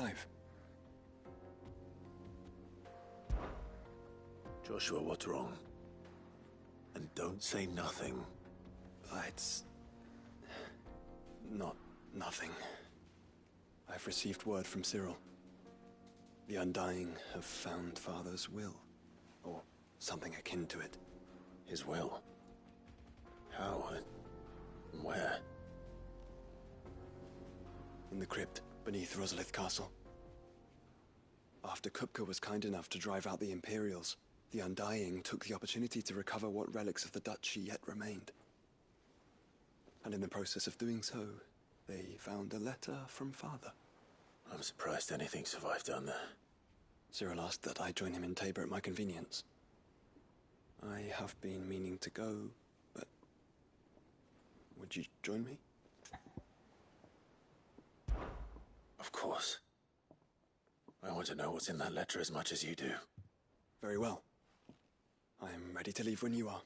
5. Joshua, what's wrong? And don't say nothing. It's... not nothing. I've received word from Cyril. The Undying have found Father's will, or something akin to it. His will? How and where? In the crypt beneath Rosalith Castle. After Kupka was kind enough to drive out the Imperials, the Undying took the opportunity to recover what relics of the Duchy yet remained. And in the process of doing so, they found a letter from Father. I'm surprised anything survived down there. Cyril asked that I join him in Tabor at my convenience. I have been meaning to go, but... would you join me? Of course. I want to know what's in that letter as much as you do. Very well. I'm ready to leave when you are.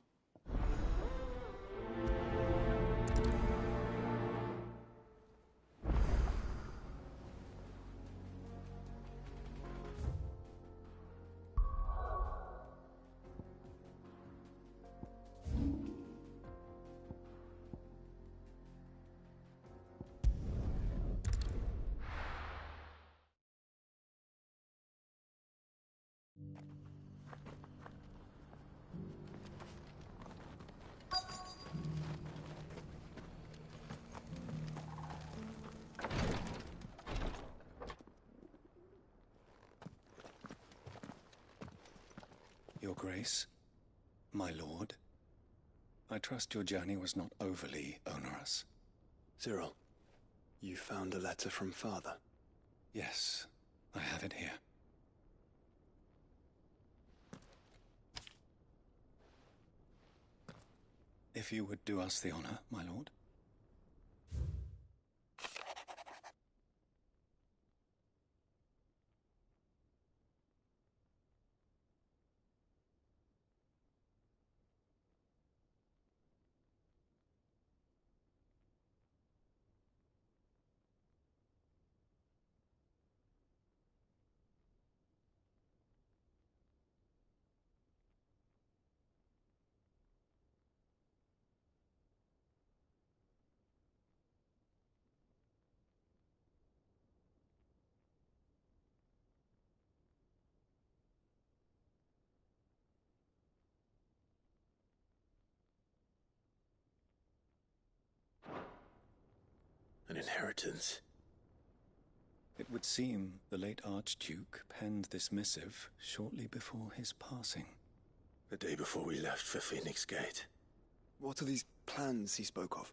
Your Grace, my lord, I trust your journey was not overly onerous. Cyril, you found a letter from Father? Yes, I have it here. If you would do us the honor, my lord. An inheritance. It would seem the late Archduke penned this missive shortly before his passing. The day before we left for Phoenix Gate. What are these plans he spoke of?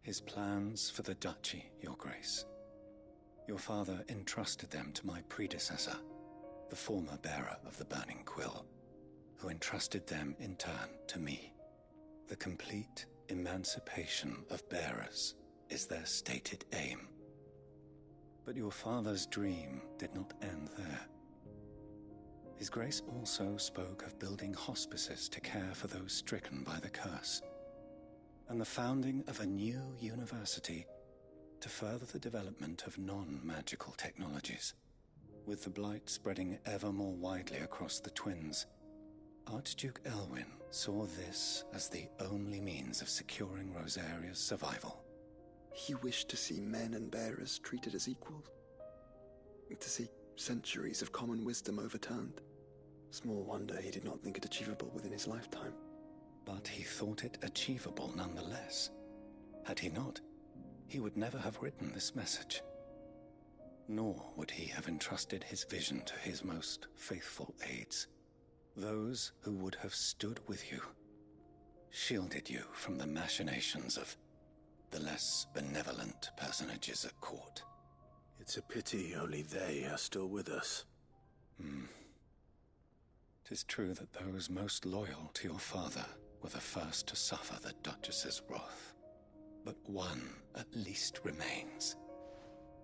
His plans for the Duchy, Your Grace. Your father entrusted them to my predecessor, the former bearer of the Burning Quill, who entrusted them in turn to me. The complete emancipation of bearers is their stated aim. But your father's dream did not end there. His Grace also spoke of building hospices to care for those stricken by the curse, and the founding of a new university to further the development of non-magical technologies. With the blight spreading ever more widely across the twins, Archduke Elwyn saw this as the only means of securing Rosaria's survival. He wished to see men and bearers treated as equals. To see centuries of common wisdom overturned. Small wonder he did not think it achievable within his lifetime. But he thought it achievable nonetheless. Had he not, he would never have written this message. Nor would he have entrusted his vision to his most faithful aides. Those who would have stood with you, shielded you from the machinations of the less benevolent personages at court. It's a pity only they are still with us. 'Tis true that those most loyal to your father were the first to suffer the Duchess's wrath. But one at least remains,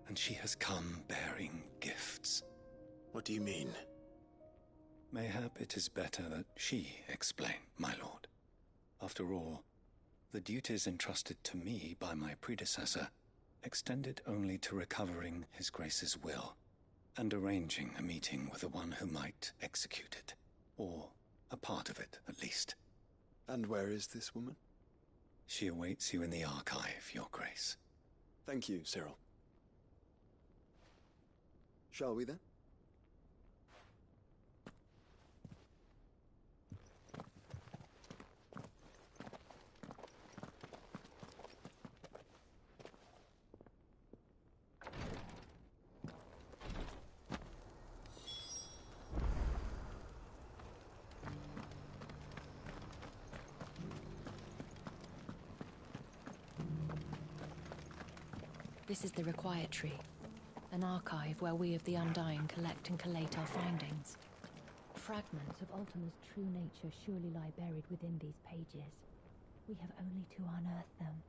and she has come bearing gifts. What do you mean? Mayhap it is better that she explain, my lord. After all, the duties entrusted to me by my predecessor extended only to recovering His Grace's will and arranging a meeting with the one who might execute it. Or a part of it, at least. And where is this woman? She awaits you in the archive, Your Grace. Thank you, Cyril. Shall we then? This is the Requietry, an archive where we of the Undying collect and collate our findings. Fragments of Ultima's true nature surely lie buried within these pages. We have only to unearth them.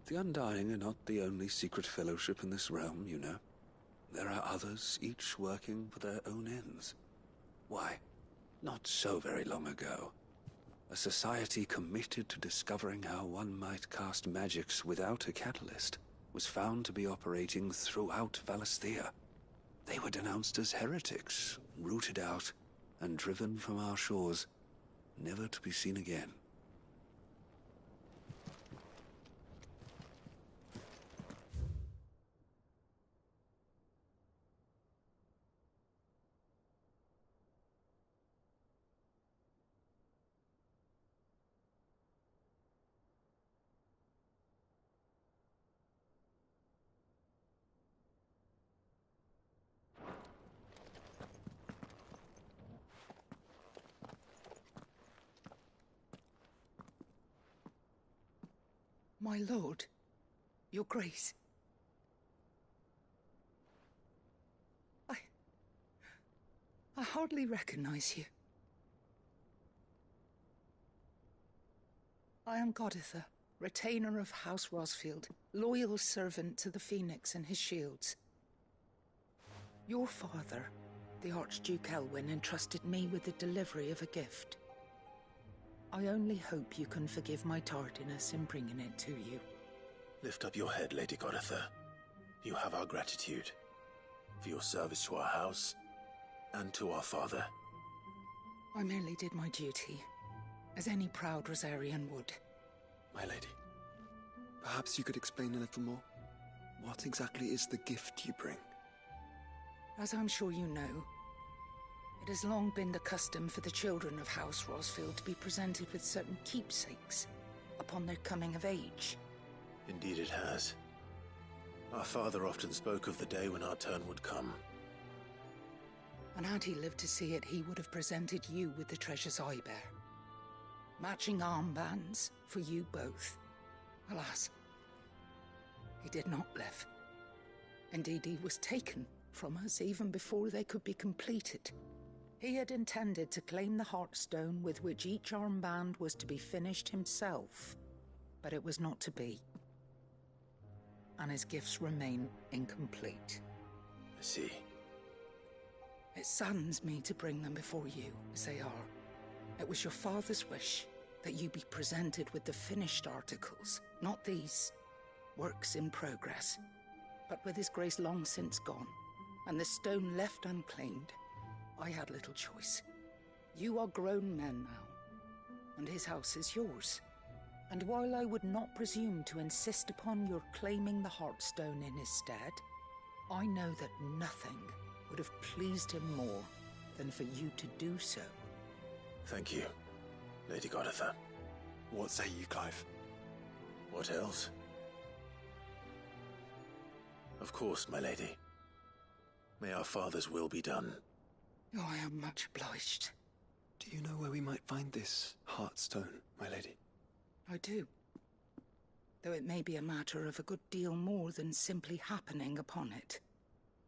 The Undying are not the only secret fellowship in this realm, you know. There are others, each working for their own ends. Why, not so very long ago, a society committed to discovering how one might cast magics without a catalyst was found to be operating throughout Valisthea. They were denounced as heretics, rooted out, and driven from our shores, never to be seen again. My lord, Your Grace. I hardly recognize you. I am Goditha, retainer of House Rosfield, loyal servant to the Phoenix and his shields. Your father, the Archduke Elwyn, entrusted me with the delivery of a gift. I only hope you can forgive my tardiness in bringing it to you. Lift up your head, Lady Goditha. You have our gratitude for your service to our house and to our father. I merely did my duty, as any proud Rosarian would. My lady, perhaps you could explain a little more? What exactly is the gift you bring? As I'm sure you know, it has long been the custom for the children of House Rosfield to be presented with certain keepsakes upon their coming of age. Indeed it has. Our father often spoke of the day when our turn would come. And had he lived to see it, he would have presented you with the treasures I bear. Matching armbands for you both. Alas, he did not live. Indeed, he was taken from us even before they could be completed. He had intended to claim the Heartstone with which each armband was to be finished himself, but it was not to be. And his gifts remain incomplete. I see. It saddens me to bring them before you, as they are. It was your father's wish that you be presented with the finished articles, not these works in progress. But with his grace long since gone, and the stone left unclaimed, I had little choice. You are grown men now, and his house is yours. And while I would not presume to insist upon your claiming the Heartstone in his stead, I know that nothing would have pleased him more than for you to do so. Thank you, Lady Goditha. What say you, Clive? What else? Of course, my lady. May our father's will be done. Oh, I am much obliged. Do you know where we might find this Heartstone, my lady? I do. Though it may be a matter of a good deal more than simply happening upon it.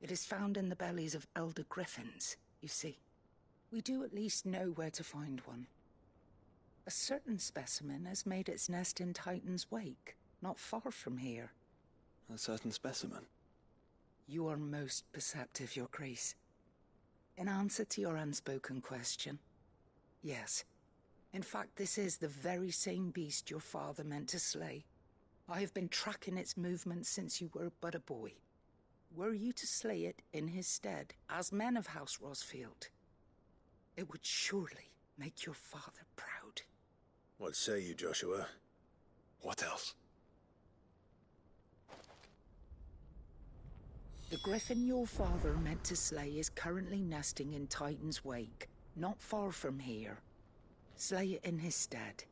It is found in the bellies of elder griffins, you see. We do at least know where to find one. A certain specimen has made its nest in Titan's Wake, not far from here. A certain specimen? You are most perceptive, Your Grace. In answer to your unspoken question, yes. In fact, this is the very same beast your father meant to slay. I have been tracking its movements since you were but a boy. Were you to slay it in his stead, as men of House Rosfield, it would surely make your father proud. What say you, Joshua? What else? The griffin your father meant to slay is currently nesting in Titan's Wake, not far from here. Slay it in his stead,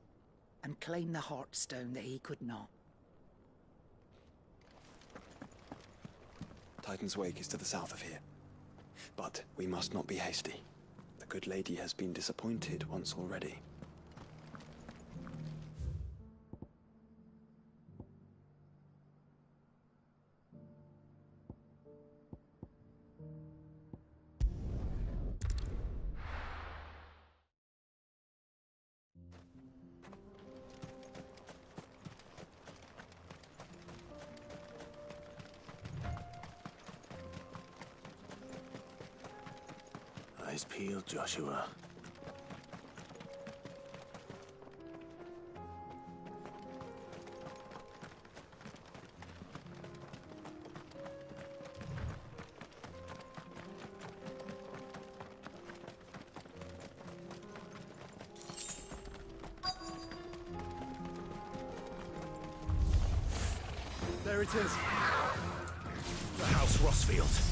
and claim the Heartstone that he could not. Titan's Wake is to the south of here. But we must not be hasty. The good lady has been disappointed once already. Eyes peeled, Joshua. There it is. The House Rosfield.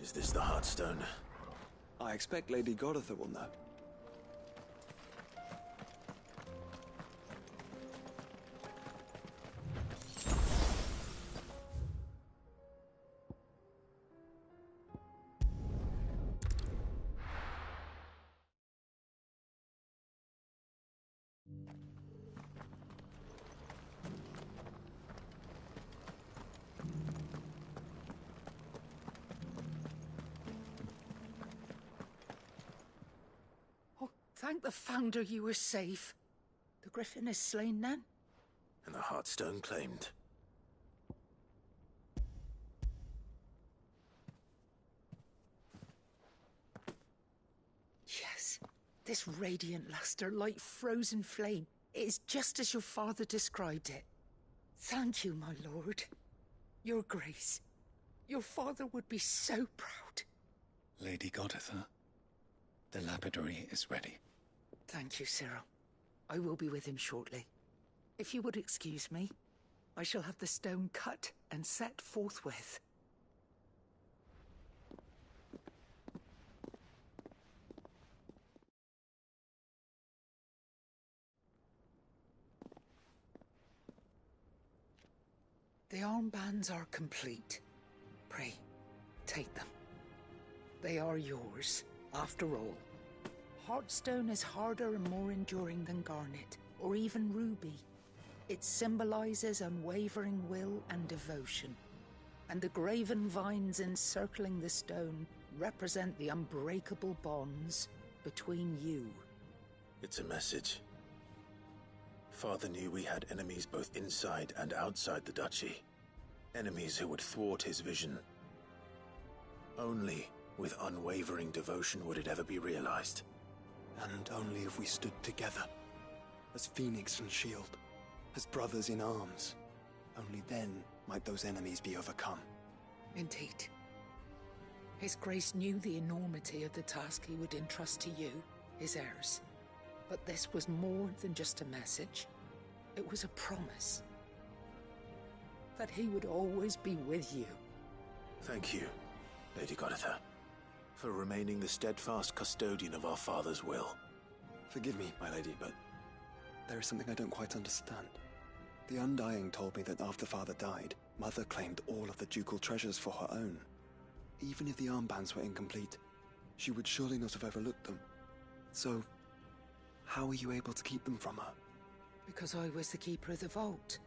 Is this the Heartstone? I expect Lady Godotha will know. Thank the Founder you were safe. The griffin is slain then? And the Heartstone claimed. Yes. This radiant luster, like frozen flame, it is just as your father described it. Thank you, my lord. Your Grace. Your father would be so proud. Lady Goditha, the lapidary is ready. Thank you, Cyril. I will be with him shortly. If you would excuse me, I shall have the stone cut and set forthwith. The armbands are complete. Pray, take them. They are yours, after all. Heartstone is harder and more enduring than garnet, or even ruby. It symbolizes unwavering will and devotion. And the graven vines encircling the stone represent the unbreakable bonds between you. It's a message. Father knew we had enemies both inside and outside the duchy. Enemies who would thwart his vision. Only with unwavering devotion would it ever be realized. And only if we stood together, as Phoenix and Shield, as brothers in arms, only then might those enemies be overcome. Indeed. His Grace knew the enormity of the task he would entrust to you, his heirs. But this was more than just a message. It was a promise. That he would always be with you. Thank you, Lady Goditha, for remaining the steadfast custodian of our father's will. Forgive me, my lady, but there is something I don't quite understand. The Undying told me that after Father died, Mother claimed all of the ducal treasures for her own. Even if the armbands were incomplete, she would surely not have overlooked them. So, how were you able to keep them from her? Because I was the keeper of the vault.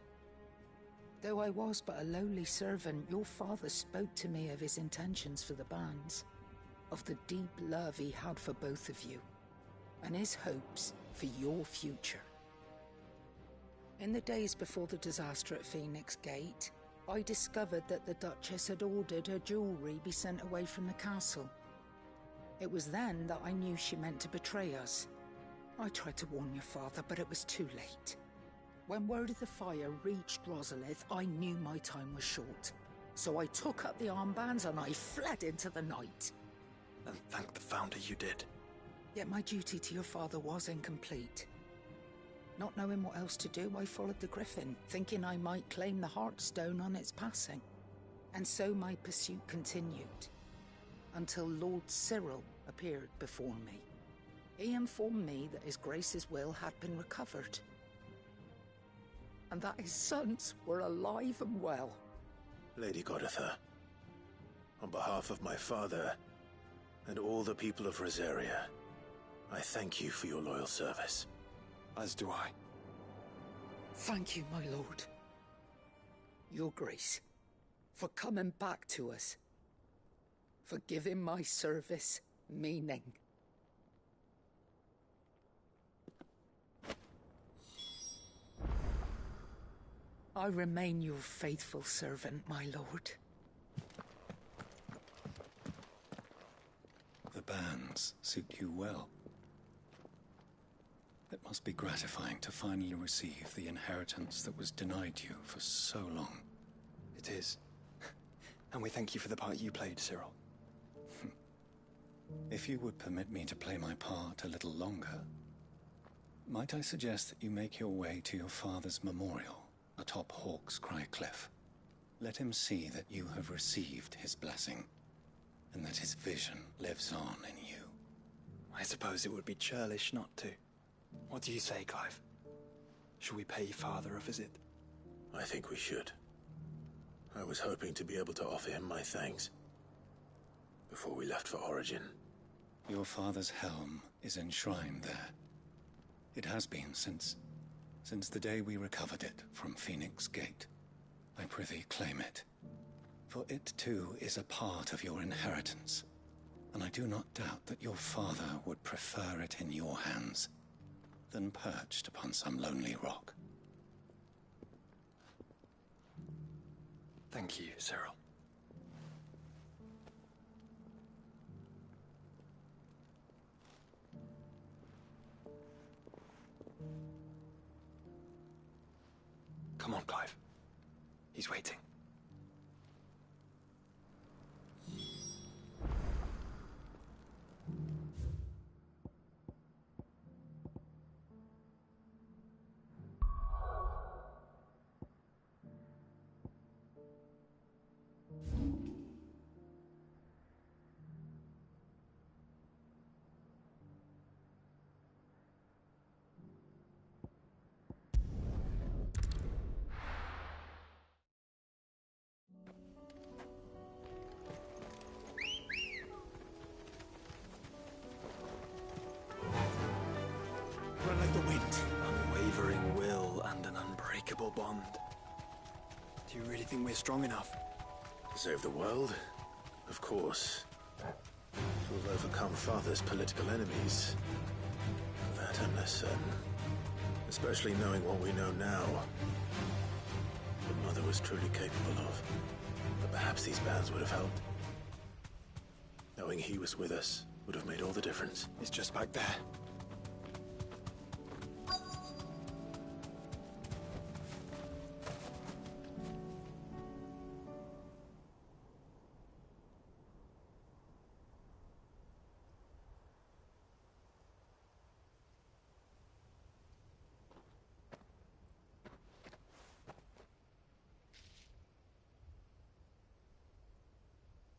Though I was but a lowly servant, your father spoke to me of his intentions for the bands, of the deep love he had for both of you, and his hopes for your future. In the days before the disaster at Phoenix Gate, I discovered that the Duchess had ordered her jewelry be sent away from the castle. It was then that I knew she meant to betray us. I tried to warn your father, but it was too late. When word of the fire reached Rosalith, I knew my time was short. So I took up the armbands and I fled into the night. And thank the Founder you did. Yet my duty to your father was incomplete. Not knowing what else to do, I followed the Griffin, thinking I might claim the Heartstone on its passing. And so my pursuit continued, until Lord Cyril appeared before me. He informed me that His Grace's will had been recovered, and that his sons were alive and well. Lady Goditha, on behalf of my father and all the people of Rosaria, I thank you for your loyal service. As do I. Thank you, my lord. Your Grace, for coming back to us, for giving my service meaning. I remain your faithful servant, my lord. The bands suit you well. It must be gratifying to finally receive the inheritance that was denied you for so long. It is. And we thank you for the part you played, Cyril. If you would permit me to play my part a little longer, might I suggest that you make your way to your father's memorial atop Hawk's Cry Cliff? Let him see that you have received his blessing, and that his vision lives on in you. I suppose it would be churlish not to. What do you say, Clive? Should we pay Father a visit? I think we should. I was hoping to be able to offer him my thanks before we left for Origin. Your father's helm is enshrined there. It has been since the day we recovered it from Phoenix Gate. I prithee claim it, for it too is a part of your inheritance, and I do not doubt that your father would prefer it in your hands than perched upon some lonely rock. Thank you, Cyril. Come on, Clive. He's waiting. unbreakable bond. Do you really think we're strong enough? To save the world? Of course. To have overcome Father's political enemies? That I'm less certain. Especially knowing what we know now. What Mother was truly capable of. But perhaps these bands would have helped. Knowing he was with us would have made all the difference. It's just back there.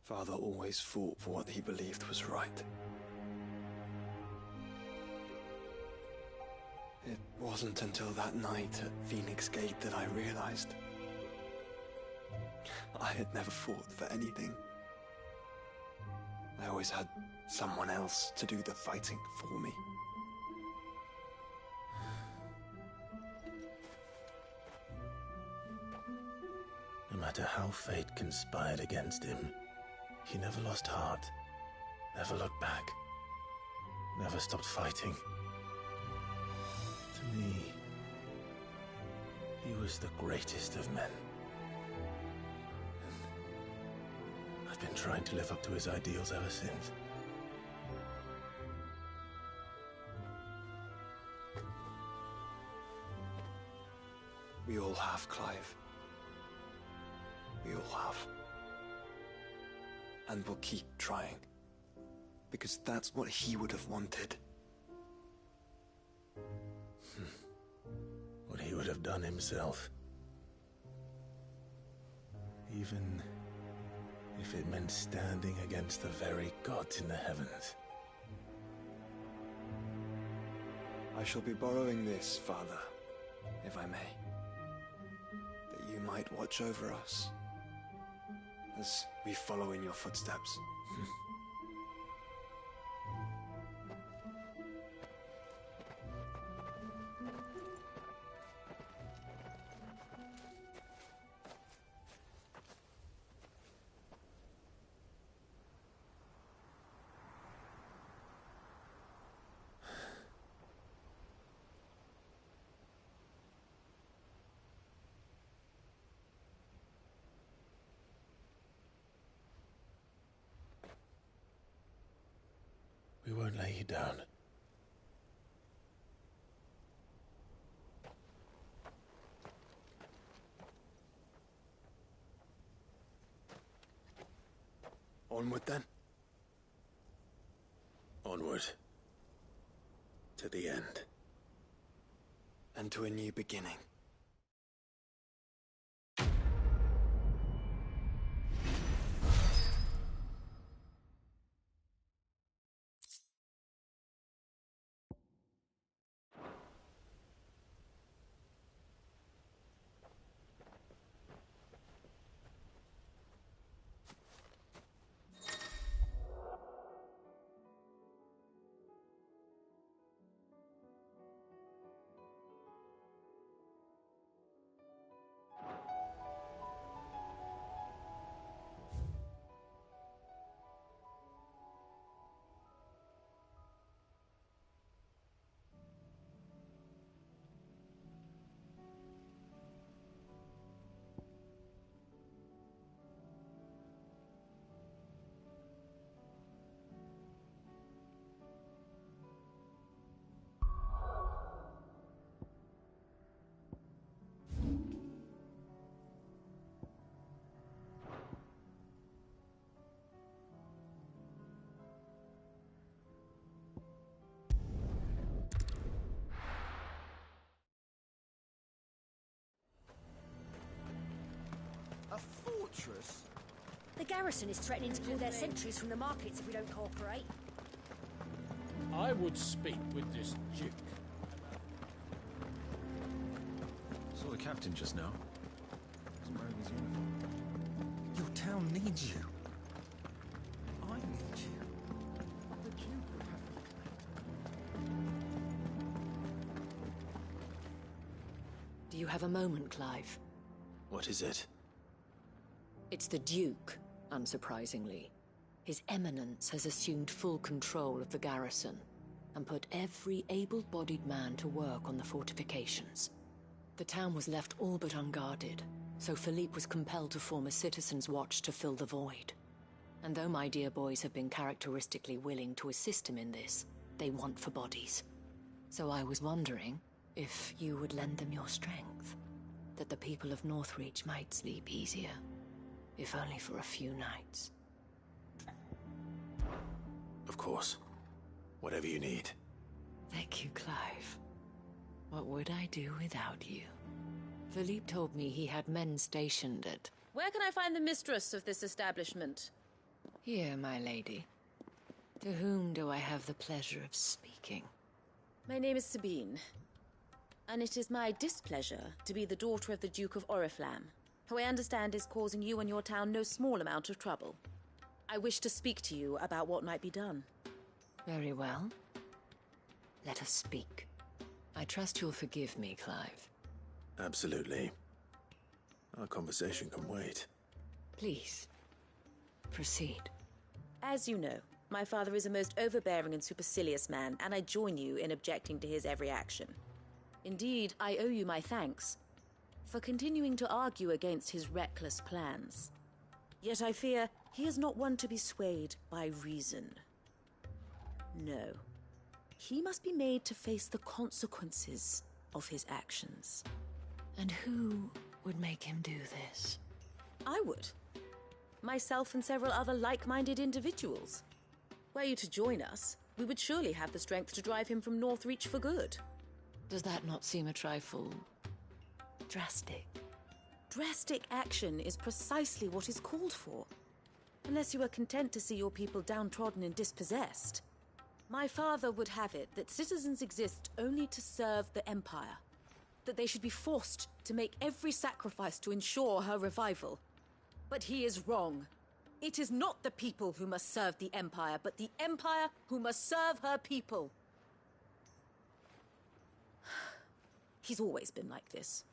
Father always fought for what he believed was right. It wasn't until that night at Phoenix Gate that I realized I had never fought for anything. I always had someone else to do the fighting for me. No matter how fate conspired against him, he never lost heart, never looked back, never stopped fighting. To me, he was the greatest of men. And I've been trying to live up to his ideals ever since. We all have, Clive. We all have. And we'll keep trying. Because that's what he would have wanted. What he would have done himself. Even if it meant standing against the very gods in the heavens. I shall be borrowing this, Father, if I may. That you might watch over us as we follow in your footsteps. We won't lay you down. Onward then. Onward. To the end. And to a new beginning. A fortress? The garrison is threatening to pull their sentries from the markets if we don't cooperate. I would speak with this duke. Saw the captain just now. He's wearing his uniform. Your town needs you. I need you. The Duke would have me killed. Do you have a moment, Clive? What is it? It's the Duke, unsurprisingly. His Eminence has assumed full control of the garrison and put every able-bodied man to work on the fortifications. The town was left all but unguarded, so Philippe was compelled to form a citizens' watch to fill the void. And though my dear boys have been characteristically willing to assist him in this, they want for bodies. So I was wondering if you would lend them your strength, that the people of Northreach might sleep easier, if only for a few nights. Of course. Whatever you need. Thank you, Clive. What would I do without you? Philippe told me he had men stationed at... Where can I find the mistress of this establishment? Here, my lady. To whom do I have the pleasure of speaking? My name is Sabine, and it is my displeasure to be the daughter of the Duke of Oriflamme, who I understand is causing you and your town no small amount of trouble. I wish to speak to you about what might be done. Very well. Let us speak. I trust you'll forgive me, Clive. Absolutely. Our conversation can wait. Please, proceed. As you know, my father is a most overbearing and supercilious man, and I join you in objecting to his every action. Indeed, I owe you my thanks for continuing to argue against his reckless plans. Yet I fear he is not one to be swayed by reason. No. He must be made to face the consequences of his actions. And who would make him do this? I would. Myself and several other like-minded individuals. Were you to join us, we would surely have the strength to drive him from Northreach for good. Does that not seem a trifle... drastic? Drastic action is precisely what is called for. Unless you are content to see your people downtrodden and dispossessed. My father would have it that citizens exist only to serve the Empire. That they should be forced to make every sacrifice to ensure her revival. But he is wrong. It is not the people who must serve the Empire, but the Empire who must serve her people. He's always been like this.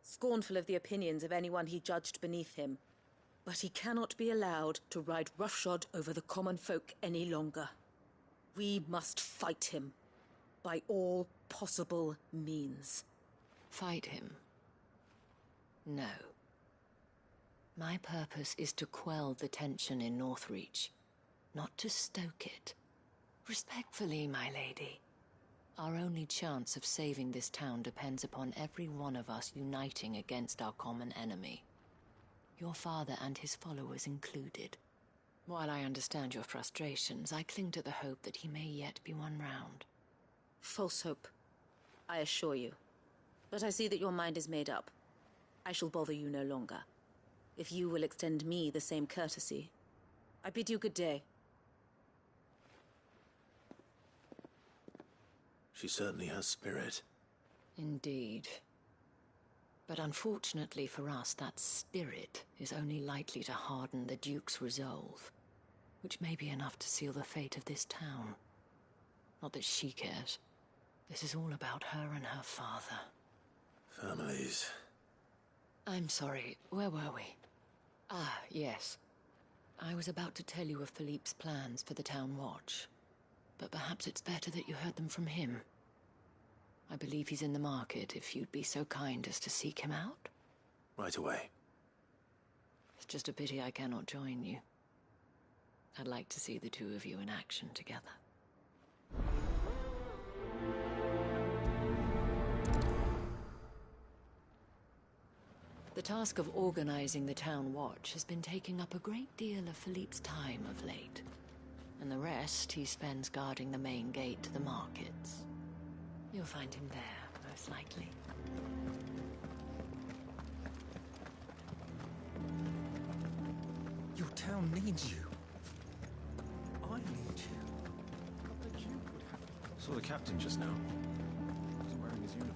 Scornful of the opinions of anyone he judged beneath him. But he cannot be allowed to ride roughshod over the common folk any longer. We must fight him. By all possible means. Fight him? No. My purpose is to quell the tension in Northreach, not to stoke it. Respectfully, my lady. Our only chance of saving this town depends upon every one of us uniting against our common enemy. Your father and his followers included. While I understand your frustrations, I cling to the hope that he may yet be won round. False hope, I assure you. But I see that your mind is made up. I shall bother you no longer. If you will extend me the same courtesy, I bid you good day. She certainly has spirit. Indeed. But unfortunately for us, that spirit is only likely to harden the Duke's resolve, which may be enough to seal the fate of this town. Not that she cares. This is all about her and her father. Families. I'm sorry, where were we? Ah, yes. I was about to tell you of Philippe's plans for the town watch, but perhaps it's better that you heard them from him. I believe he's in the market, if you'd be so kind as to seek him out. Right away. It's just a pity I cannot join you. I'd like to see the two of you in action together. The task of organizing the town watch has been taking up a great deal of Philippe's time of late, and the rest he spends guarding the main gate to the markets. You'll find him there, most likely. Your town needs you. I need you. The Duke would have to... Saw the captain just now. He was wearing his uniform.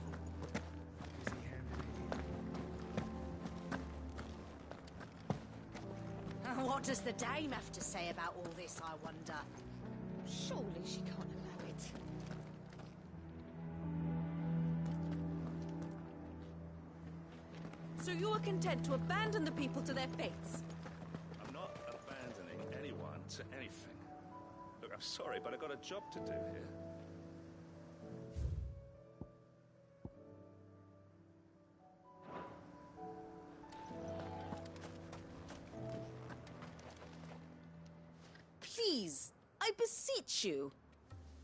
What does the dame have to say about all this, I wonder? Surely she can't allow it. So you are content to abandon the people to their fates? I'm not abandoning anyone to anything. Look, I'm sorry, but I've got a job to do here. Please, I beseech you.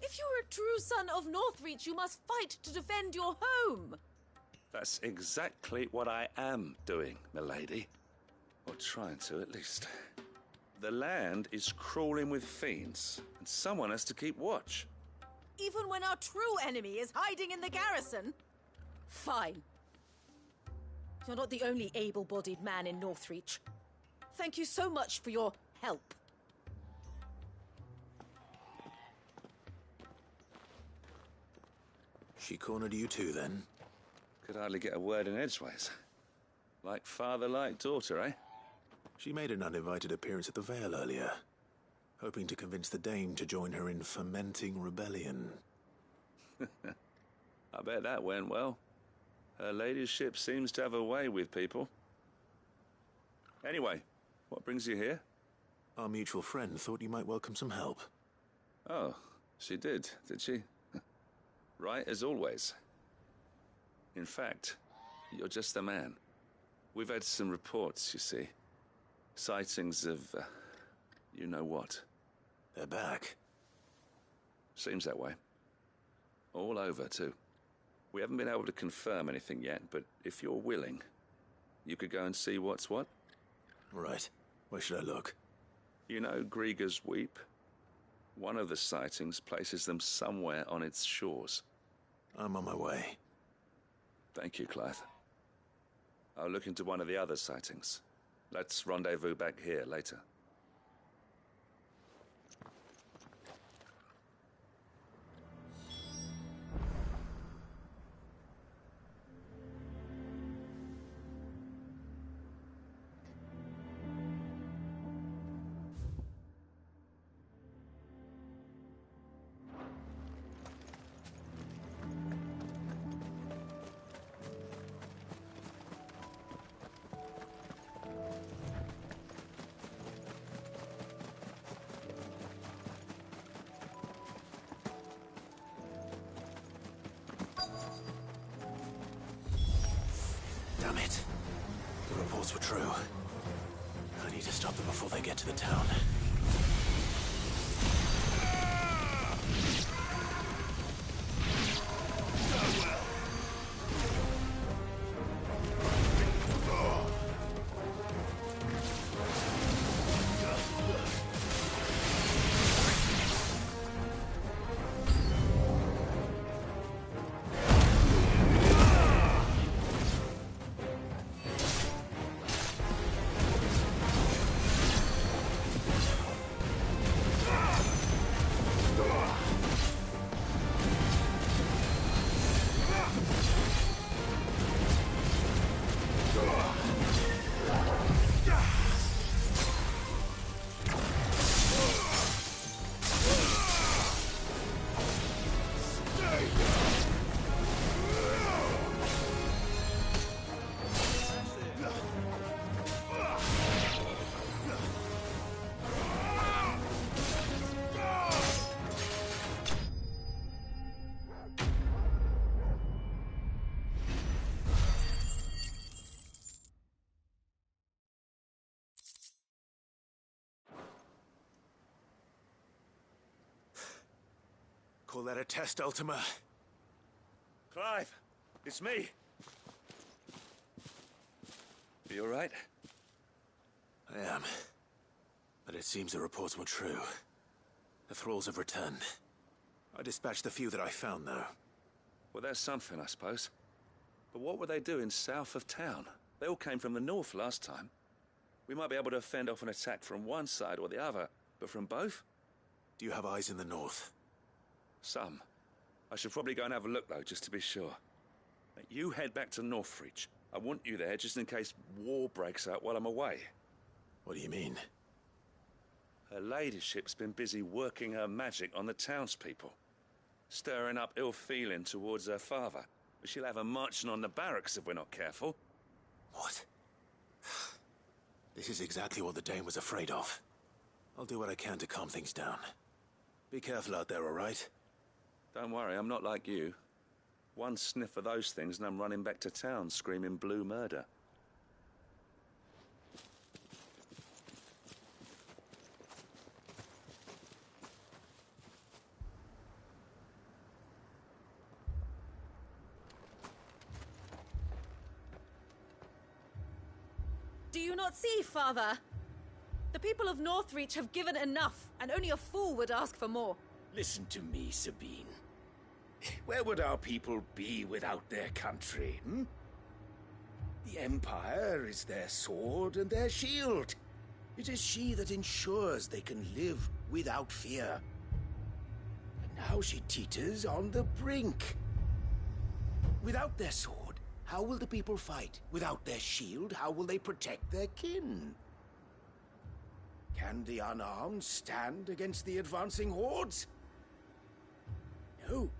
If you are a true son of Northreach, you must fight to defend your home. That's exactly what I am doing, milady. Or trying to, at least. The land is crawling with fiends, and someone has to keep watch. Even when our true enemy is hiding in the garrison? Fine. You're not the only able-bodied man in Northreach. Thank you so much for your help. She cornered you too, then? Could hardly get a word in edgeways. Like father, like daughter, eh? She made an uninvited appearance at the Vale earlier, hoping to convince the Dame to join her in fomenting rebellion. I bet that went well. Her ladyship seems to have a way with people. Anyway, what brings you here? Our mutual friend thought you might welcome some help. Oh, she did she? Right as always. In fact, you're just the man. We've had some reports, you see. Sightings of, you know what. They're back. Seems that way. All over, too. We haven't been able to confirm anything yet, but if you're willing, you could go and see what's what. Right. Where should I look? You know Grieger's Weep? One of the sightings places them somewhere on its shores. I'm on my way. Thank you, Clive. I'll look into one of the other sightings. Let's rendezvous back here later. Damn it. The reports were true. I need to stop them before they get to the town. Call that a test, Ultima? Clive, it's me. Are you all right? I am. But it seems the reports were true. The thralls have returned. I dispatched the few that I found, though. Well, that's something, I suppose. But what were they doing south of town? They all came from the north last time. We might be able to fend off an attack from one side or the other, but from both? Do you have eyes in the north? Some. I should probably go and have a look, though, just to be sure. You head back to Northreach. I want you there just in case war breaks out while I'm away. What do you mean? Her ladyship's been busy working her magic on the townspeople. Stirring up ill feeling towards her father. She'll have her marching on the barracks if we're not careful. What? This is exactly what the Dane was afraid of. I'll do what I can to calm things down. Be careful out there, all right? Don't worry, I'm not like you. One sniff of those things and I'm running back to town screaming blue murder. Do you not see, Father? The people of Northreach have given enough, and only a fool would ask for more. Listen to me, Sabine. Where would our people be without their country, hmm? The Empire is their sword and their shield. It is she that ensures they can live without fear. And now she teeters on the brink. Without their sword, how will the people fight? Without their shield, how will they protect their kin? Can the unarmed stand against the advancing hordes? No.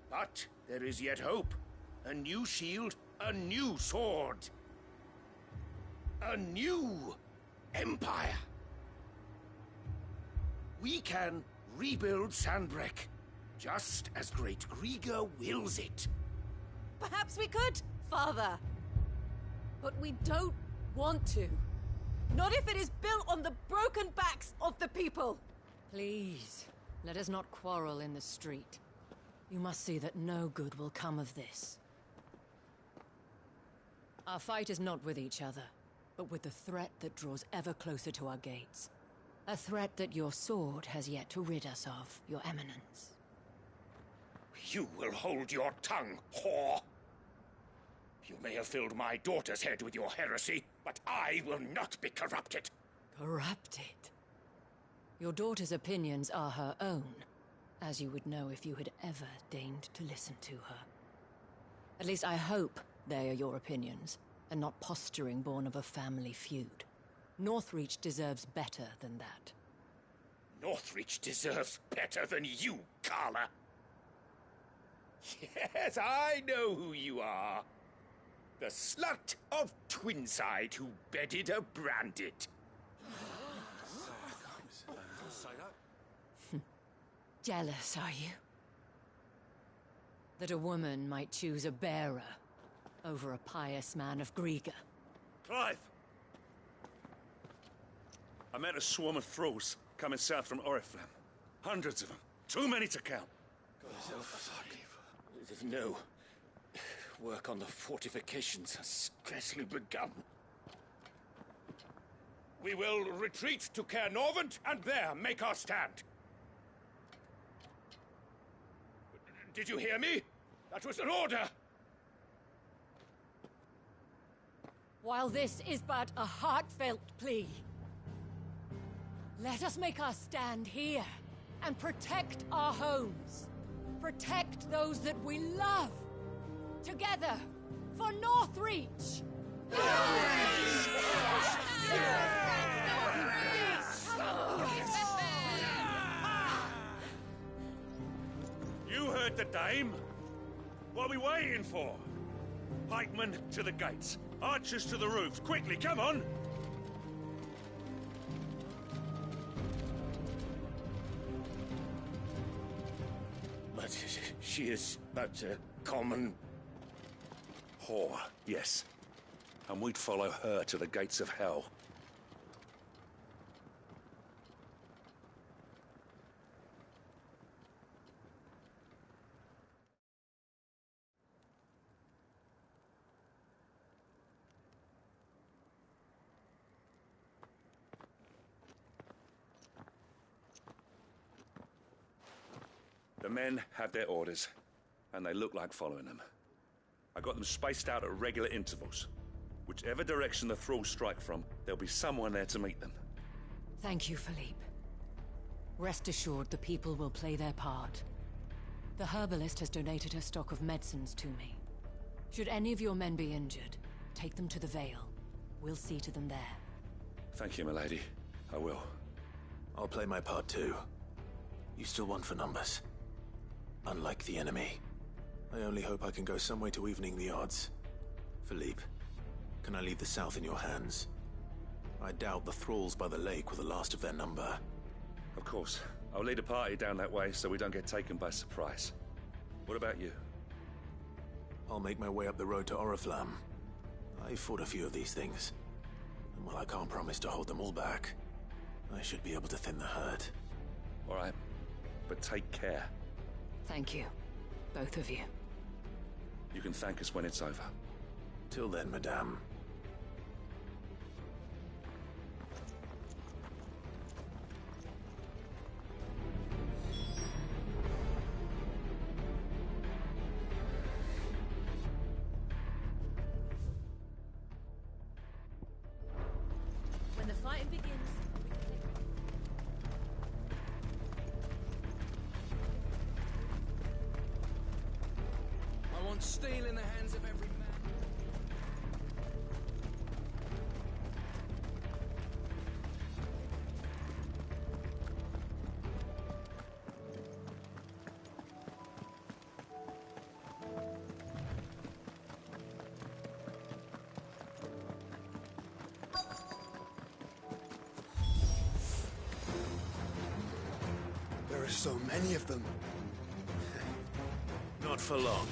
But there is yet hope. A new shield, a new sword. A new empire. We can rebuild Sandbreck, just as Great Griga wills it. Perhaps we could, Father. But we don't want to. Not if it is built on the broken backs of the people. Please, let us not quarrel in the street. You must see that no good will come of this. Our fight is not with each other, but with the threat that draws ever closer to our gates. A threat that your sword has yet to rid us of, Your Eminence. You will hold your tongue, whore! You may have filled my daughter's head with your heresy, but I will not be corrupted. Corrupted? Your daughter's opinions are her own, as you would know if you had ever deigned to listen to her. At least I hope they are your opinions, and not posturing born of a family feud. Northreach deserves better than that. Northreach deserves better than you, Carla. Yes, I know who you are. The slut of Twinside who bedded a Branded. Jealous, are you? That a woman might choose a bearer over a pious man of Griga. Clive! I met a swarm of thralls coming south from Oriflamme. Hundreds of them. Too many to count. No. Work on the fortifications has scarcely begun. We will retreat to Caer Norvent and there make our stand. Did you hear me? That was an order! While this is but a heartfelt plea, let us make our stand here and protect our homes. Protect those that we love. Together, for Northreach! You heard the dame. What are we waiting for? Pikemen to the gates. Archers to the roofs. Quickly, come on! But she is but a common... whore, yes. And we'd follow her to the gates of hell. The men have their orders, and they look like following them. I got them spaced out at regular intervals. Whichever direction the thralls strike from, there'll be someone there to meet them. Thank you, Philippe. Rest assured the people will play their part. The herbalist has donated her stock of medicines to me. Should any of your men be injured, take them to the Vale. We'll see to them there. Thank you, milady. I will. I'll play my part too. You still want for numbers. Unlike the enemy. I only hope I can go some way to evening the odds. Philippe, Can I leave the south in your hands? I doubt the thralls by the lake were the last of their number. Of course. I'll lead a party down that way so we don't get taken by surprise. What about you? I'll make my way up the road to Oriflamme. I fought a few of these things. And while I can't promise to hold them all back, I should be able to thin the herd. All right. But take care. Thank you. Both of you. You can thank us when it's over. Till then, madame. When the fighting begins, I want steel in the hands of every man. There are so many of them. Not for long.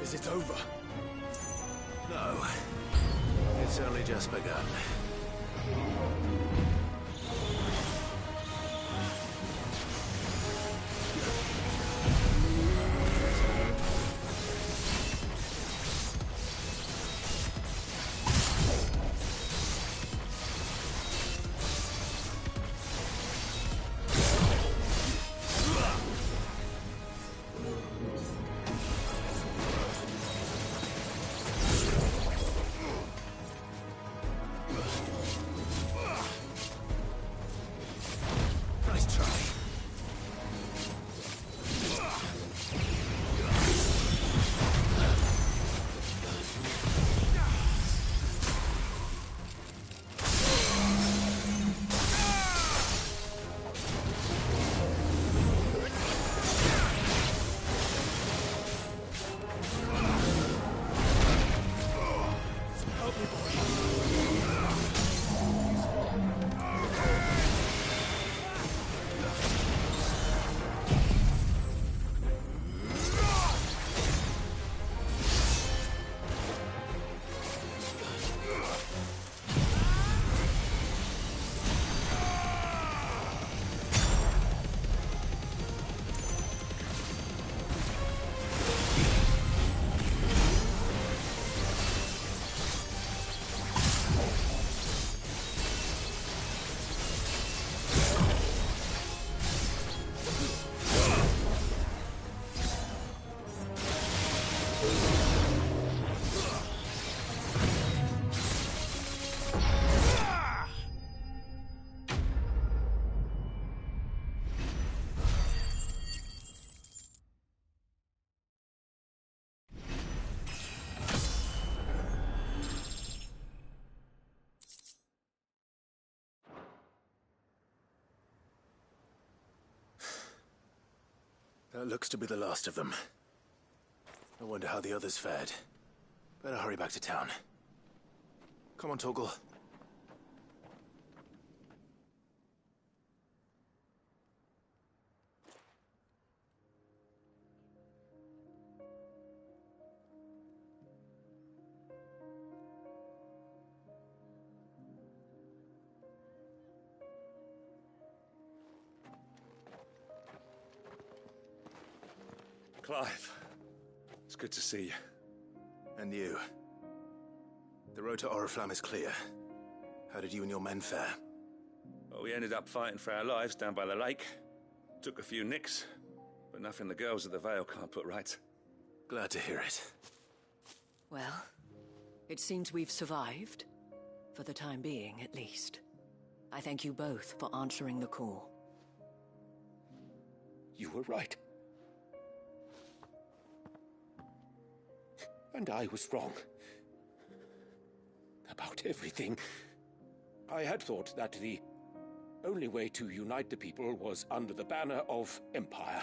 Is it over? No. It's only just begun. Nice try. Help me, boy. That looks to be the last of them. I wonder how the others fared. Better hurry back to town. Come on, Torgal. Clive, it's good to see you. And you. The road to Oriflamme is clear. How did you and your men fare? Well, we ended up fighting for our lives down by the lake. Took a few nicks, but nothing the girls of the Vale can't put right. Glad to hear it. Well, it seems we've survived. For the time being, at least. I thank you both for answering the call. You were right. And I was wrong. About everything. I had thought that the only way to unite the people was under the banner of Empire.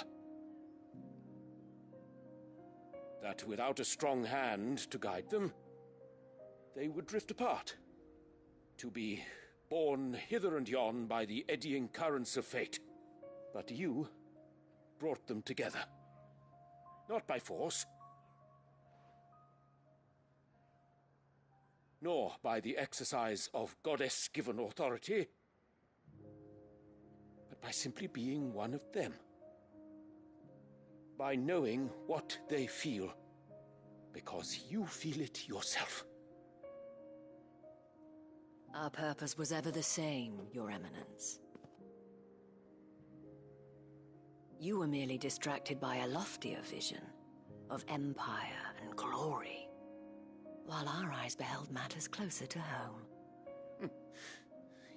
That without a strong hand to guide them, they would drift apart. To be borne hither and yon by the eddying currents of fate. But you brought them together. Not by force, nor by the exercise of goddess-given authority, but by simply being one of them. By knowing what they feel, because you feel it yourself. Our purpose was ever the same, Your Eminence. You were merely distracted by a loftier vision of empire and glory, while our eyes beheld matters closer to home.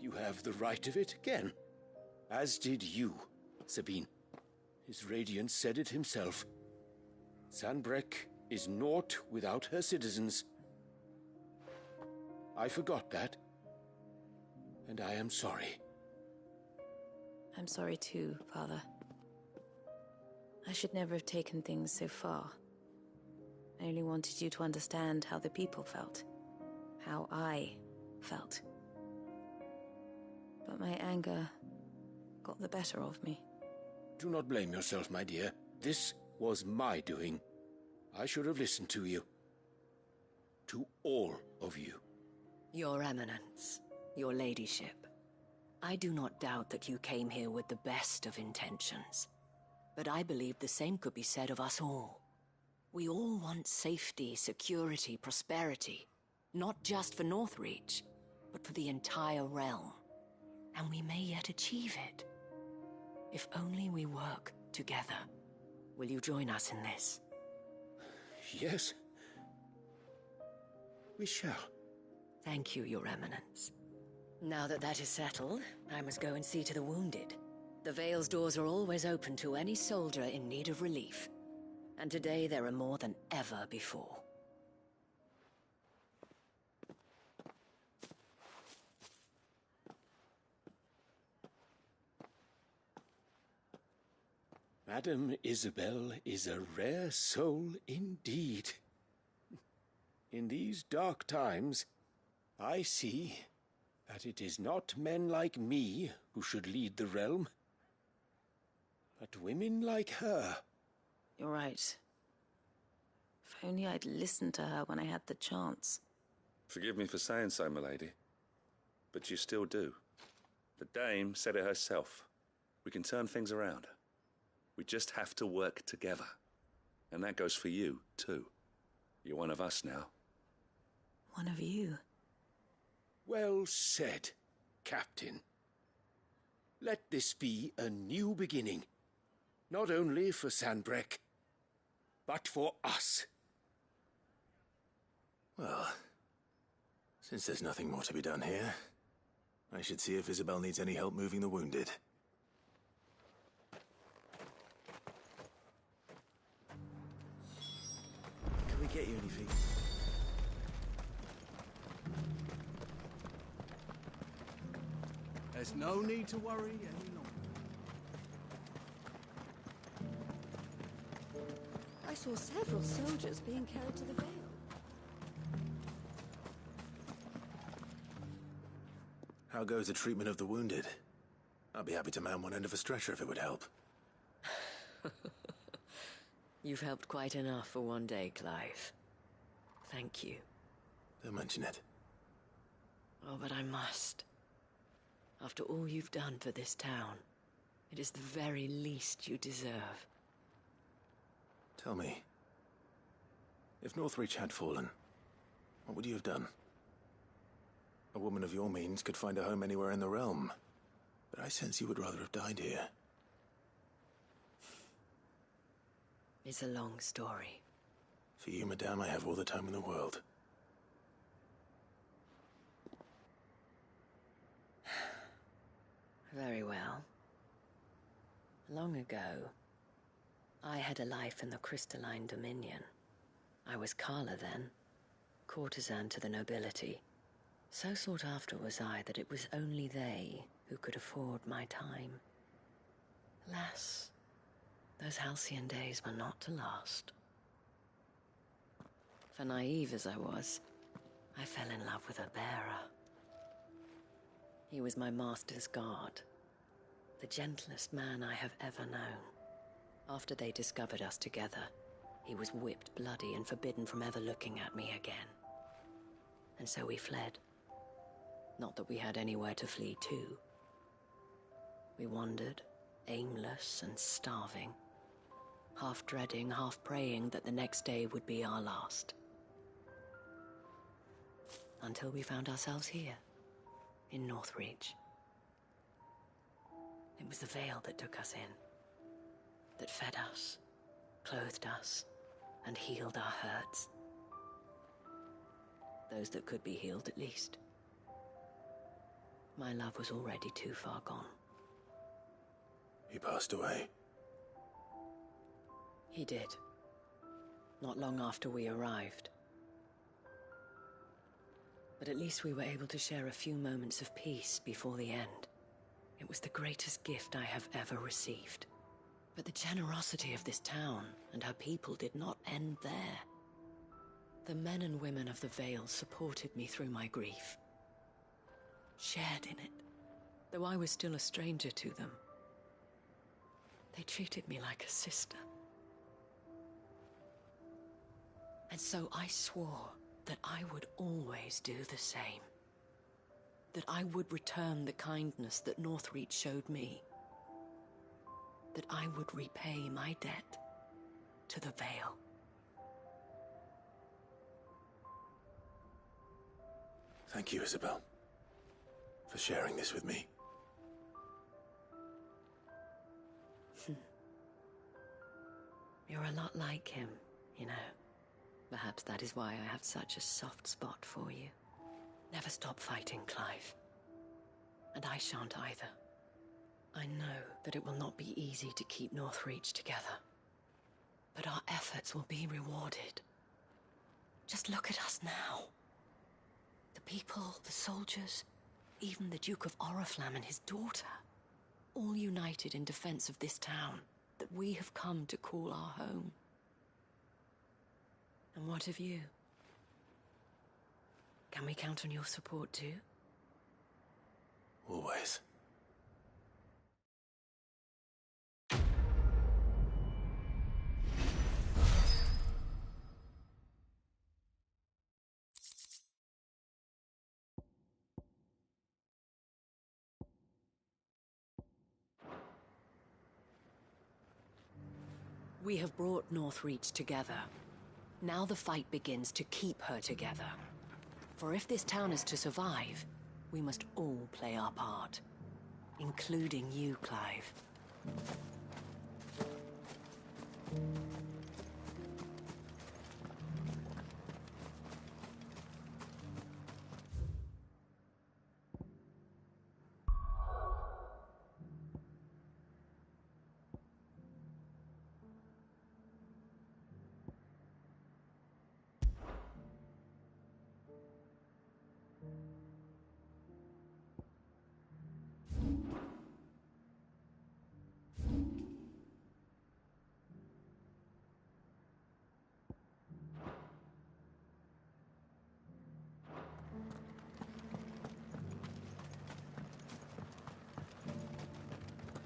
You have the right of it again. As did you, Sabine. His radiance said it himself. Sanbreque is naught without her citizens. I forgot that. And I am sorry. I'm sorry too, Father. I should never have taken things so far. I only wanted you to understand how the people felt. How I felt. But my anger got the better of me. Do not blame yourself, my dear. This was my doing. I should have listened to you. To all of you. Your Eminence, your ladyship. I do not doubt that you came here with the best of intentions. But I believe the same could be said of us all. We all want safety, security, prosperity. Not just for Northreach, but for the entire realm. And we may yet achieve it. If only we work together. Will you join us in this? Yes. We shall. Thank you, Your Eminence. Now that that is settled, I must go and see to the wounded. The Vale's doors are always open to any soldier in need of relief. And today there are more than ever before. Madame Isabel is a rare soul indeed. In these dark times, I see that it is not men like me who should lead the realm, but women like her. You're right. If only I'd listened to her when I had the chance. Forgive me for saying so, milady, but you still do. The Dame said it herself. We can turn things around. We just have to work together. And that goes for you, too. You're one of us now. One of you? Well said, Captain. Let this be a new beginning. Not only for Sanbreque, but for us. Well, since there's nothing more to be done here, I should see if Isabel needs any help moving the wounded. Can we get you anything? There's no need to worry any longer. I saw several soldiers being carried to the Vale. How goes the treatment of the wounded? I'll be happy to man one end of a stretcher if it would help. You've helped quite enough for one day, Clive. Thank you. Don't mention it. Oh, but I must. After all you've done for this town, it is the very least you deserve. Tell me, if Northreach had fallen, what would you have done? A woman of your means could find a home anywhere in the realm, but I sense you would rather have died here. It's a long story. For you, madame, I have all the time in the world. Very well. Long ago, I had a life in the Crystalline Dominion. I was Carla then, courtesan to the nobility. So sought after was I that it was only they who could afford my time. Alas, those halcyon days were not to last. For naive as I was, I fell in love with a bearer. He was my master's guard, the gentlest man I have ever known. After they discovered us together, he was whipped bloody and forbidden from ever looking at me again. And so we fled. Not that we had anywhere to flee to. We wandered, aimless and starving, half dreading, half praying that the next day would be our last. Until we found ourselves here, in Northreach. It was the veil that took us in, that fed us, clothed us, and healed our hurts. Those that could be healed, at least. My love was already too far gone. He passed away. He did. Not long after we arrived. But at least we were able to share a few moments of peace before the end. It was the greatest gift I have ever received. But the generosity of this town and her people did not end there. The men and women of the Vale supported me through my grief. Shared in it, though I was still a stranger to them. They treated me like a sister. And so I swore that I would always do the same. That I would return the kindness that Northreach showed me. That I would repay my debt to the Vale. Thank you, Isabel, for sharing this with me. You're a lot like him, you know. Perhaps that is why I have such a soft spot for you. Never stop fighting, Clive. And I shan't either. I know that it will not be easy to keep Northreach together. But our efforts will be rewarded. Just look at us now. The people, the soldiers, even the Duke of Oriflamme and his daughter. All united in defense of this town that we have come to call our home. And what of you? Can we count on your support too? Always. We have brought Northreach together. Now the fight begins to keep her together. For if this town is to survive, we must all play our part. Including you, Clive.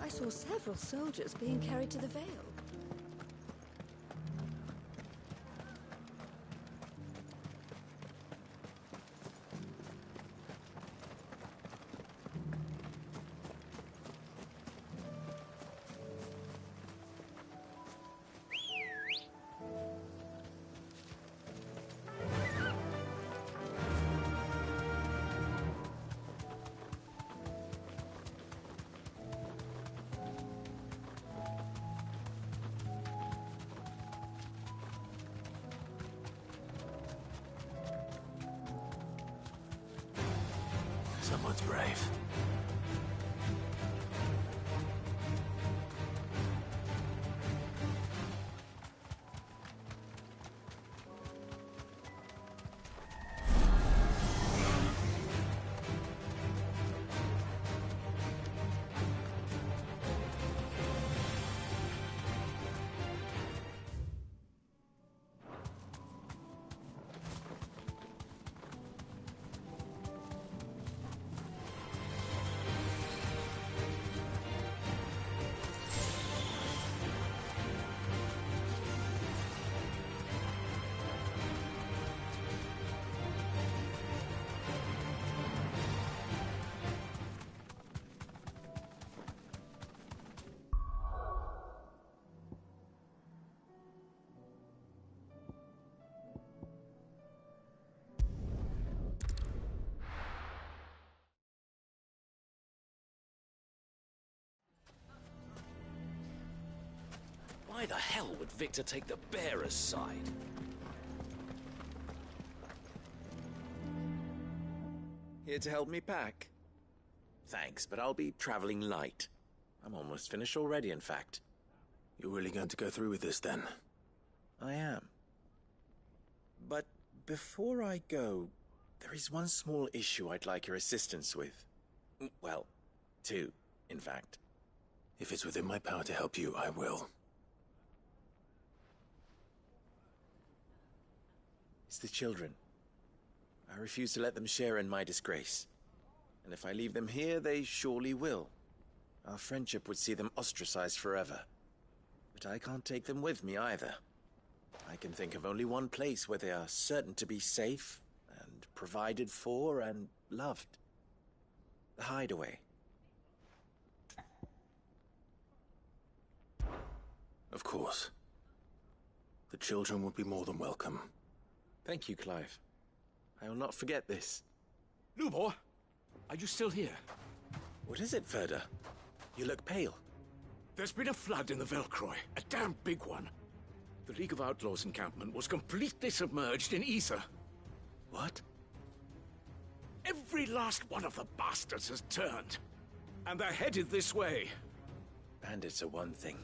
I saw several soldiers being carried to the Vale. Someone's brave. Why the hell would Victor take the bearer's side? Here to help me pack? Thanks, but I'll be traveling light. I'm almost finished already, in fact. You're really going to go through with this, then? I am. But before I go, there is one small issue I'd like your assistance with. Well, two, in fact. If it's within my power to help you, I will. It's the children. I refuse to let them share in my disgrace. And if I leave them here, they surely will. Our friendship would see them ostracized forever. But I can't take them with me either. I can think of only one place where they are certain to be safe, and provided for, and loved. The Hideaway. Of course. The children would be more than welcome. Thank you, Clive. I will not forget this. Lubor, are you still here? What is it, Ferda? You look pale. There's been a flood in the Velcroy, a damn big one. The League of Outlaws encampment was completely submerged in ether. What? Every last one of the bastards has turned, and they're headed this way. Bandits are one thing,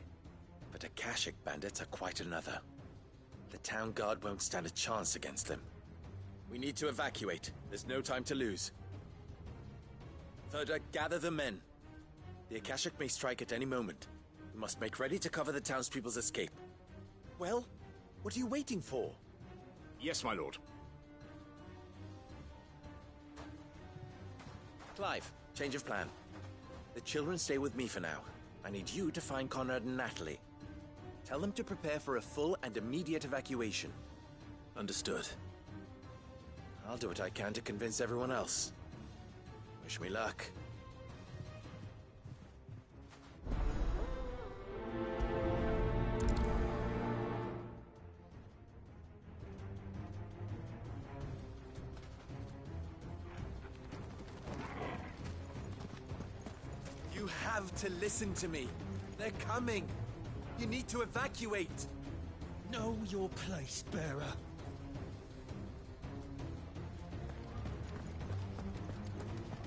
but Akashic bandits are quite another. The town guard won't stand a chance against them. We need to evacuate. There's no time to lose. Ferda, gather the men. The Akashic may strike at any moment. We must make ready to cover the townspeople's escape. Well, what are you waiting for? Yes, my lord. Clive, change of plan. The children stay with me for now. I need you to find Conrad and Natalie. Tell them to prepare for a full and immediate evacuation. Understood. I'll do what I can to convince everyone else. Wish me luck. You have to listen to me. They're coming. You need to evacuate. Know your place, bearer.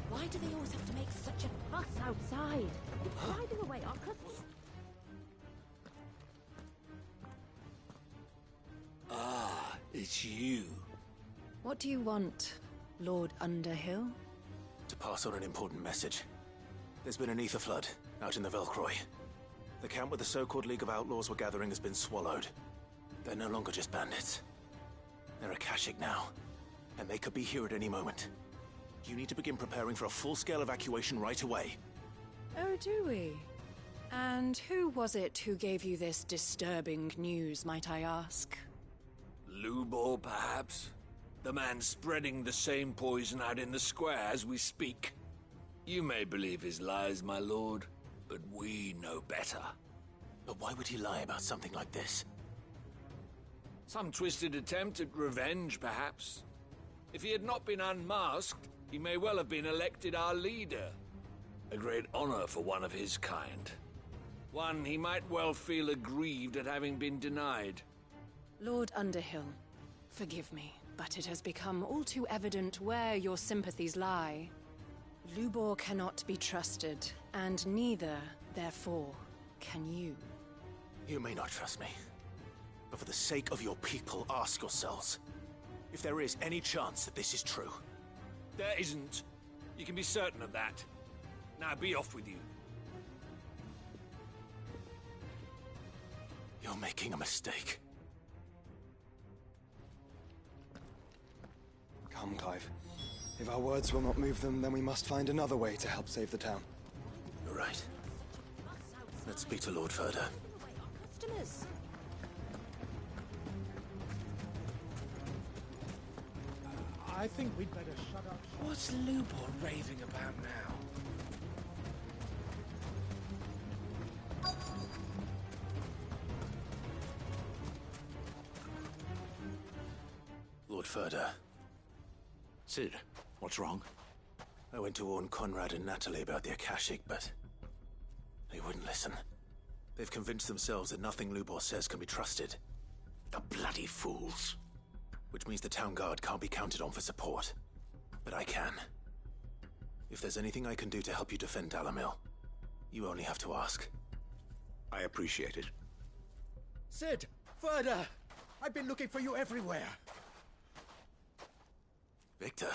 Why do they always have to make such a fuss outside? It's driving away our customers. Ah, it's you. What do you want, Lord Underhill? To pass on an important message. There's been an ether flood out in the Velcroy. The camp where the so-called League of Outlaws were gathering has been swallowed. They're no longer just bandits. They're Akashic now, and they could be here at any moment. You need to begin preparing for a full-scale evacuation right away. Oh, do we? And who was it who gave you this disturbing news, might I ask? Lubor, perhaps? The man spreading the same poison out in the square as we speak. You may believe his lies, my lord, but we know better. But why would he lie about something like this? Some twisted attempt at revenge, perhaps. If he had not been unmasked, he may well have been elected our leader. A great honor for one of his kind. One he might well feel aggrieved at having been denied. Lord Underhill, forgive me, but it has become all too evident where your sympathies lie. Lubor cannot be trusted, and neither, therefore, can you. You may not trust me, but for the sake of your people, ask yourselves if there is any chance that this is true. There isn't. You can be certain of that. Now be off with you. You're making a mistake. Come, Clive. If our words will not move them, then we must find another way to help save the town. You're right. Let's speak to Lord Ferda. Customers. I think we'd better shut up. What's Lubor raving about now? Lord Ferda. Cid, what's wrong? I went to warn Conrad and Natalie about the Akashic, but they wouldn't listen. They've convinced themselves that nothing Lubor says can be trusted. The bloody fools. Which means the town guard can't be counted on for support. But I can. If there's anything I can do to help you defend Dalamil, you only have to ask. I appreciate it. Cid! Ferda! I've been looking for you everywhere. Victor?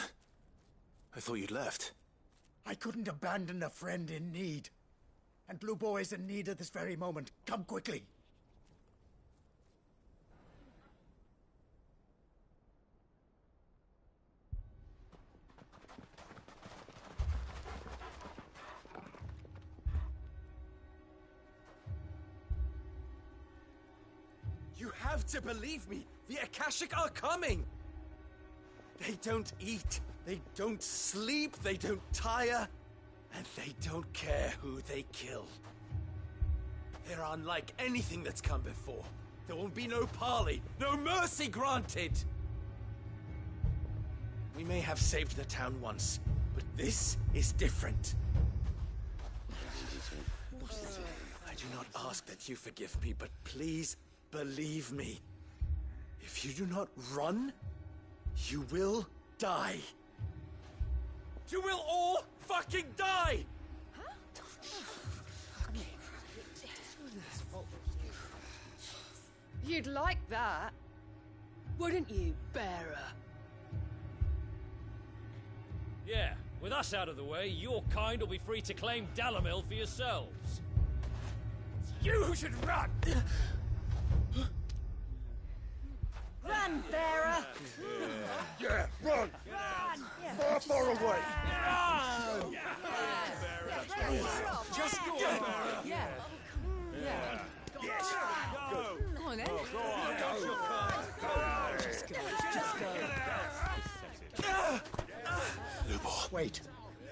I thought you'd left. I couldn't abandon a friend in need. And Lubor is in need at this very moment. Come quickly. You have to believe me! The Akashic are coming! They don't eat, they don't sleep, they don't tire, and they don't care who they kill. They're unlike anything that's come before. There won't be no parley, no mercy granted! We may have saved the town once, but this is different. I do not ask that you forgive me, but please believe me. If you do not run, you will die. You will all fucking die! You'd like that, wouldn't you, bearer? Yeah, with us out of the way, your kind will be free to claim Dalamil for yourselves. You should run! Run, bearer! Yeah, run! Run! Far away! Run! Just go, Bearer! Yeah. Yeah. Yes! Go on then. Go on! Just go. Just go. Lubor. Wait.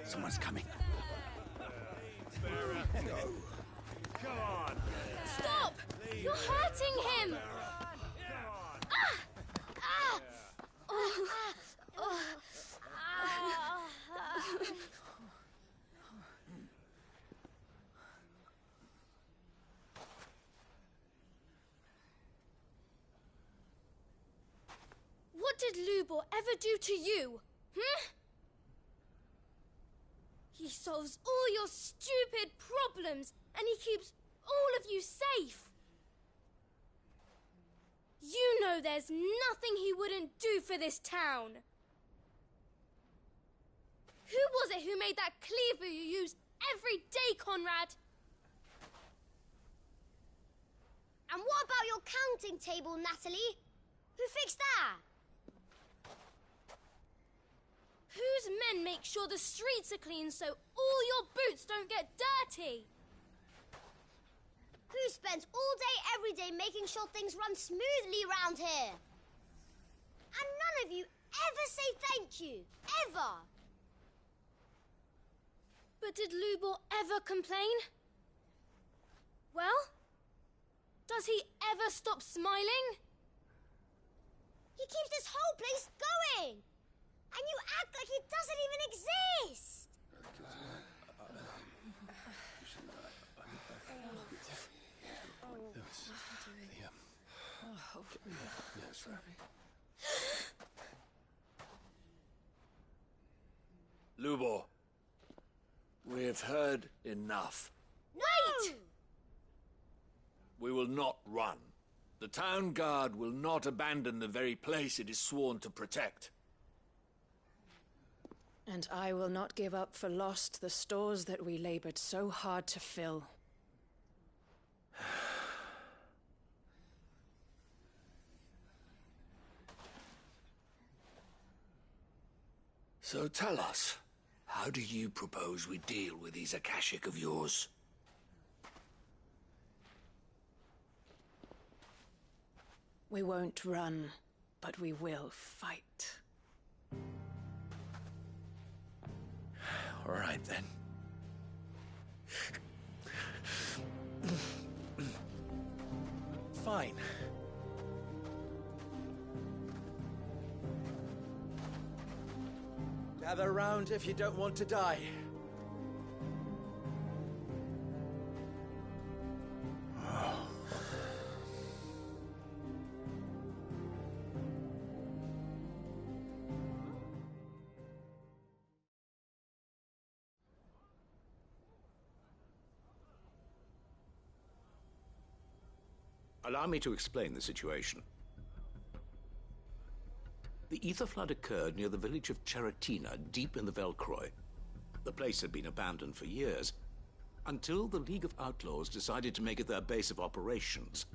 Someone's coming. Come on! Stop! You're hurting him! What did Lubor ever do to you? He solves all your stupid problems, and he keeps all of you safe. You know there's nothing he wouldn't do for this town. Who was it who made that cleaver you use every day, Conrad? And what about your counting table, Natalie? Who fixed that? Whose men make sure the streets are clean so all your boots don't get dirty? Who spends all day, every day making sure things run smoothly round here? And none of you ever say thank you. Ever. But did Lubor ever complain? Well, does he ever stop smiling? He keeps this whole place going. And you act like it doesn't even exist. Lubor, We've heard enough. Wait! We will not run. The town guard will not abandon the very place it is sworn to protect. And I will not give up for lost the stores that we labored so hard to fill. So tell us, how do you propose we deal with these Akashic of yours? We won't run, but we will fight. All right, then. Fine. Gather round if you don't want to die. Allow me to explain the situation. The ether flood occurred near the village of Cheratina, deep in the Velcroy. The place had been abandoned for years, until the League of Outlaws decided to make it their base of operations.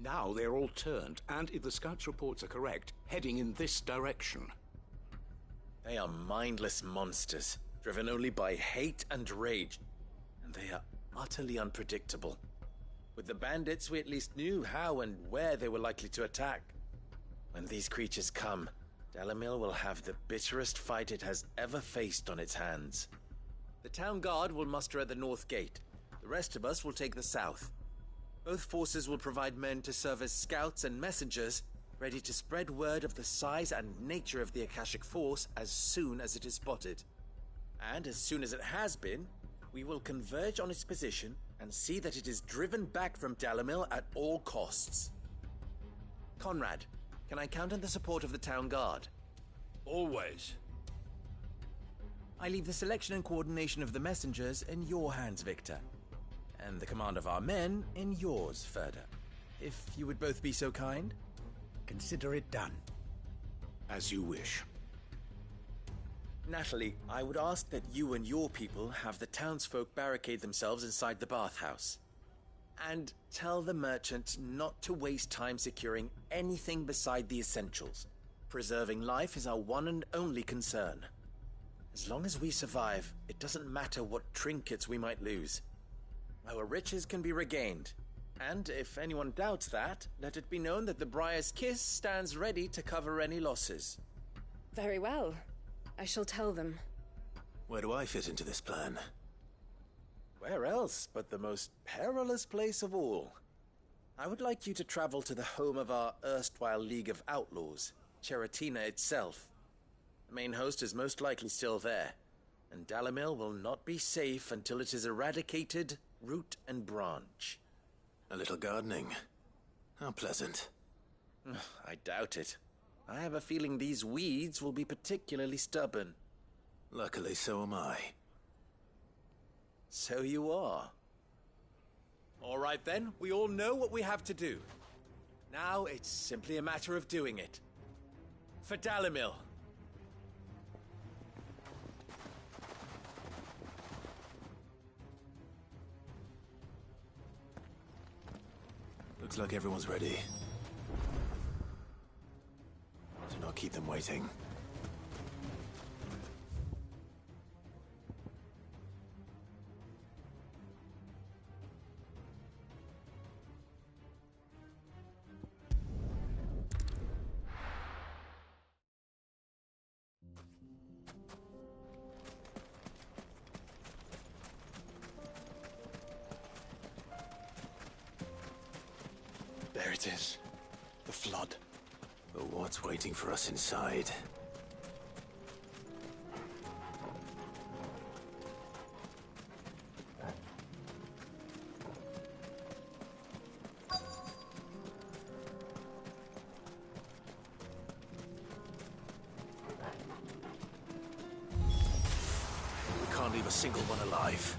Now they're all turned, and if the scouts' reports are correct, heading in this direction. They are mindless monsters, driven only by hate and rage. And they are utterly unpredictable. With the bandits, we at least knew how and where they were likely to attack. When these creatures come, Dalamil will have the bitterest fight it has ever faced on its hands. The town guard will muster at the north gate. The rest of us will take the south. Both forces will provide men to serve as scouts and messengers, ready to spread word of the size and nature of the Akashic force as soon as it is spotted. And as soon as it has been, we will converge on its position and see that it is driven back from Dalamil at all costs. Conrad, can I count on the support of the town guard? Always. I leave the selection and coordination of the messengers in your hands, Victor. And the command of our men in yours, Ferda. If you would both be so kind. Consider it done. As you wish. Natalie, I would ask that you and your people have the townsfolk barricade themselves inside the bathhouse. And tell the merchant not to waste time securing anything beside the essentials. Preserving life is our one and only concern. As long as we survive, it doesn't matter what trinkets we might lose. Our riches can be regained. And if anyone doubts that, let it be known that the Briar's Kiss stands ready to cover any losses. Very well. I shall tell them. Where do I fit into this plan? Where else but the most perilous place of all? I would like you to travel to the home of our erstwhile League of Outlaws, Cheratina itself. The main host is most likely still there, and Dalamil will not be safe until it is eradicated, root and branch. A little gardening. How pleasant. I doubt it. I have a feeling these weeds will be particularly stubborn. Luckily, so am I. So you are. All right then, we all know what we have to do. Now it's simply a matter of doing it. For Dalamil. Looks like everyone's ready. Do not keep them waiting. There it is. The flood. But what's waiting for us inside? We can't can't leave a single one alive.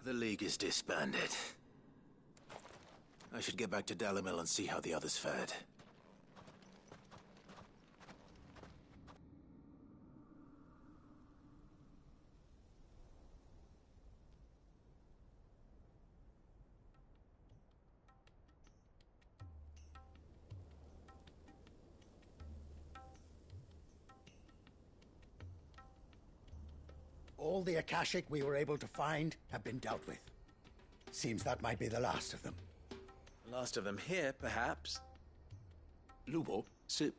The League is disbanded. I should get back to Dalimil and see how the others fared. All the Akashic we were able to find have been dealt with. Seems that might be the last of them. Last of them here, perhaps. Lubo, Sir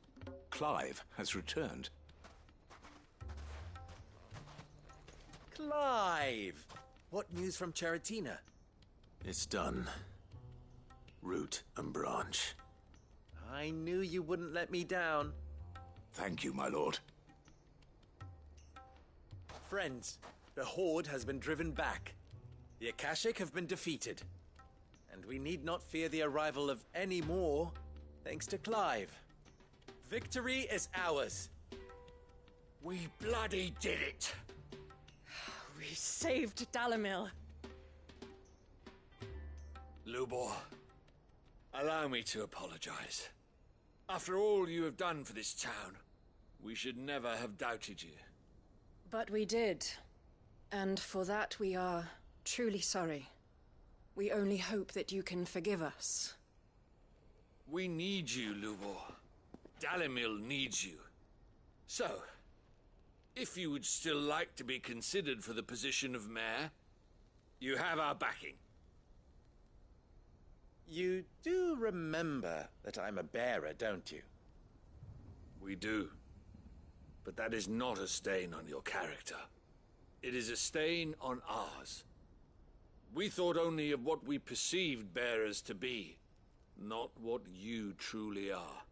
Clive has returned. Clive! What news from Charatina? It's done. Root and branch. I knew you wouldn't let me down. Thank you, my lord. Friends, the Horde has been driven back. The Akashic have been defeated. And we need not fear the arrival of any more, thanks to Clive. Victory is ours. We bloody did it! We saved Dalimil. Lubor, allow me to apologize. After all you have done for this town, we should never have doubted you. But we did. And for that we are truly sorry. We only hope that you can forgive us. We need you, Lubor. Dalimil needs you. So, if you would still like to be considered for the position of mayor, you have our backing. You do remember that I'm a bearer, don't you? We do. But that is not a stain on your character. It is a stain on ours. We thought only of what we perceived bearers to be, not what you truly are.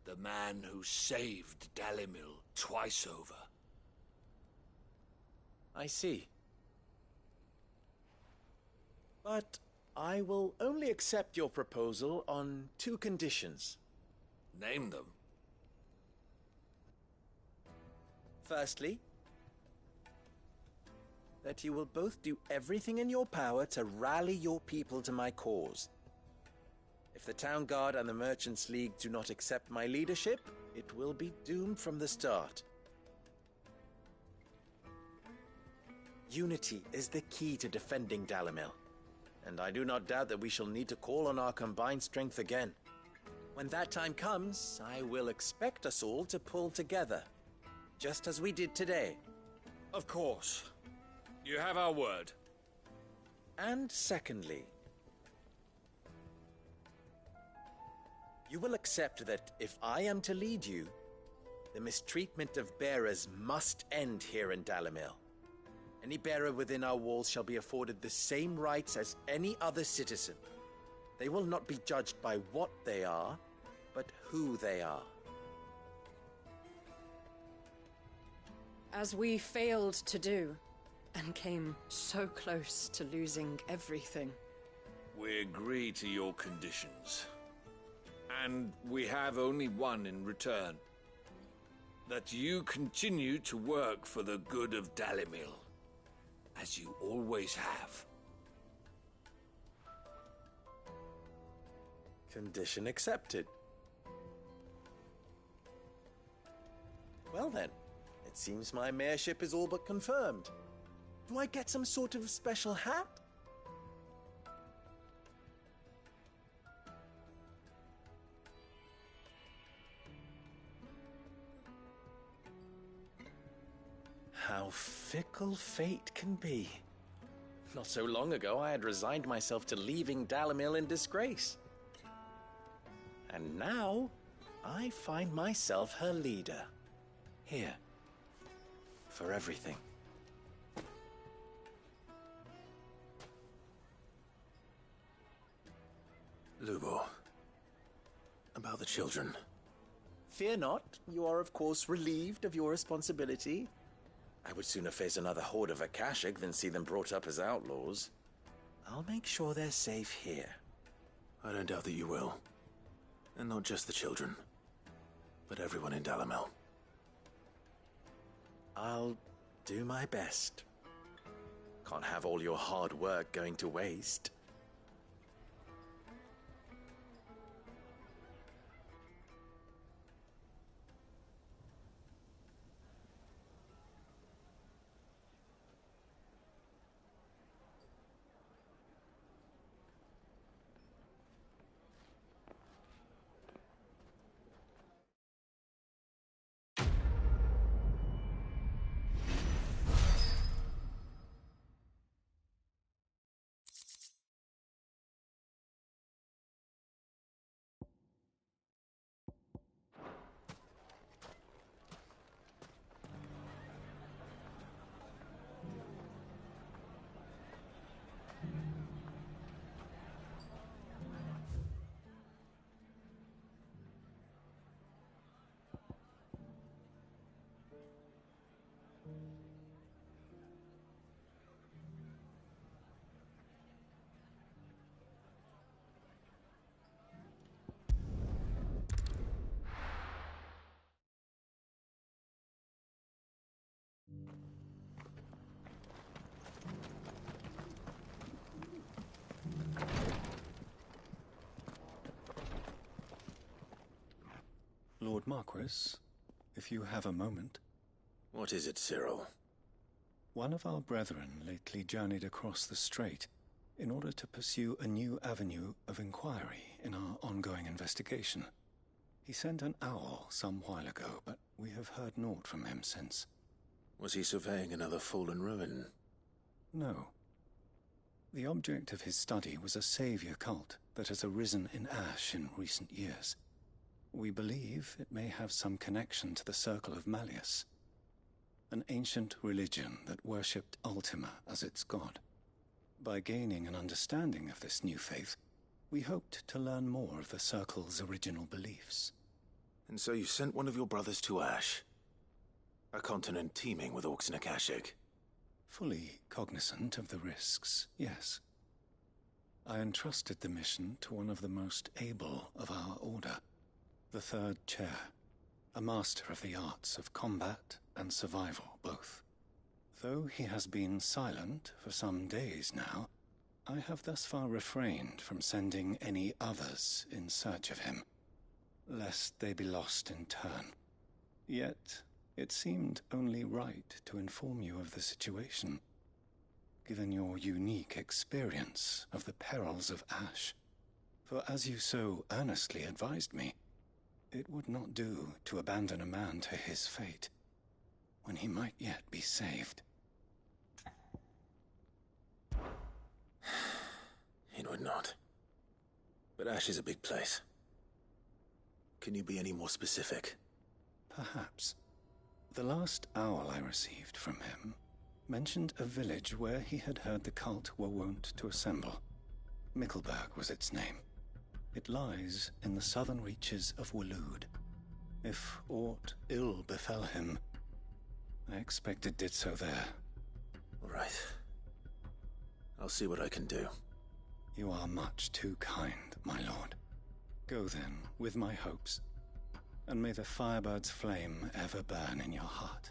The man who saved Dalimil twice over. I see. But I will only accept your proposal on 2 conditions. Name them. Firstly, that you will both do everything in your power to rally your people to my cause. If the Town Guard and the Merchants League do not accept my leadership, it will be doomed from the start. Unity is the key to defending Dalimil, and I do not doubt that we shall need to call on our combined strength again. When that time comes, I will expect us all to pull together, just as we did today. Of course. You have our word. And secondly, you will accept that if I am to lead you, the mistreatment of bearers must end here in Dalimil. Any bearer within our walls shall be afforded the same rights as any other citizen. They will not be judged by what they are, but who they are. As we failed to do, and came so close to losing everything. We agree to your conditions. And we have only one in return. That you continue to work for the good of Dalimil, as you always have. Condition accepted. Well then, it seems my mayorship is all but confirmed. Do I get some sort of special hat? How fickle fate can be. Not so long ago, I had resigned myself to leaving Dalimil in disgrace. And now, I find myself her leader. Here. For everything. Lubo. About the children. Fear not. You are, of course, relieved of your responsibility. I would sooner face another horde of Akashic than see them brought up as outlaws. I'll make sure they're safe here. I don't doubt that you will. And not just the children, but everyone in Dalimil. I'll do my best. Can't have all your hard work going to waste. Lord Marquis, if you have a moment. What is it, Cyril? One of our brethren lately journeyed across the strait in order to pursue a new avenue of inquiry in our ongoing investigation. He sent an owl some while ago, but we have heard naught from him since. Was he surveying another fallen ruin? No. The object of his study was a savior cult that has arisen in Ash in recent years. We believe it may have some connection to the Circle of Malleus, an ancient religion that worshipped Ultima as its god. By gaining an understanding of this new faith, we hoped to learn more of the Circle's original beliefs. And so you sent one of your brothers to Ash? A continent teeming with orcs and Akashic? Fully cognizant of the risks, yes. I entrusted the mission to one of the most able of our order, the Third Chair, a master of the arts of combat and survival both. Though he has been silent for some days now, I have thus far refrained from sending any others in search of him, lest they be lost in turn. Yet, it seemed only right to inform you of the situation, given your unique experience of the perils of Ash. For as you so earnestly advised me, it would not do to abandon a man to his fate, when he might yet be saved. It would not. But Ash is a big place. Can you be any more specific? Perhaps. The last owl I received from him mentioned a village where he had heard the cult were wont to assemble. Mickleburg was its name. It lies in the southern reaches of Waloed. If aught ill befell him, I expect it did so there. Right. I'll see what I can do. You are much too kind, my lord. Go then, with my hopes, and may the Firebird's flame ever burn in your heart.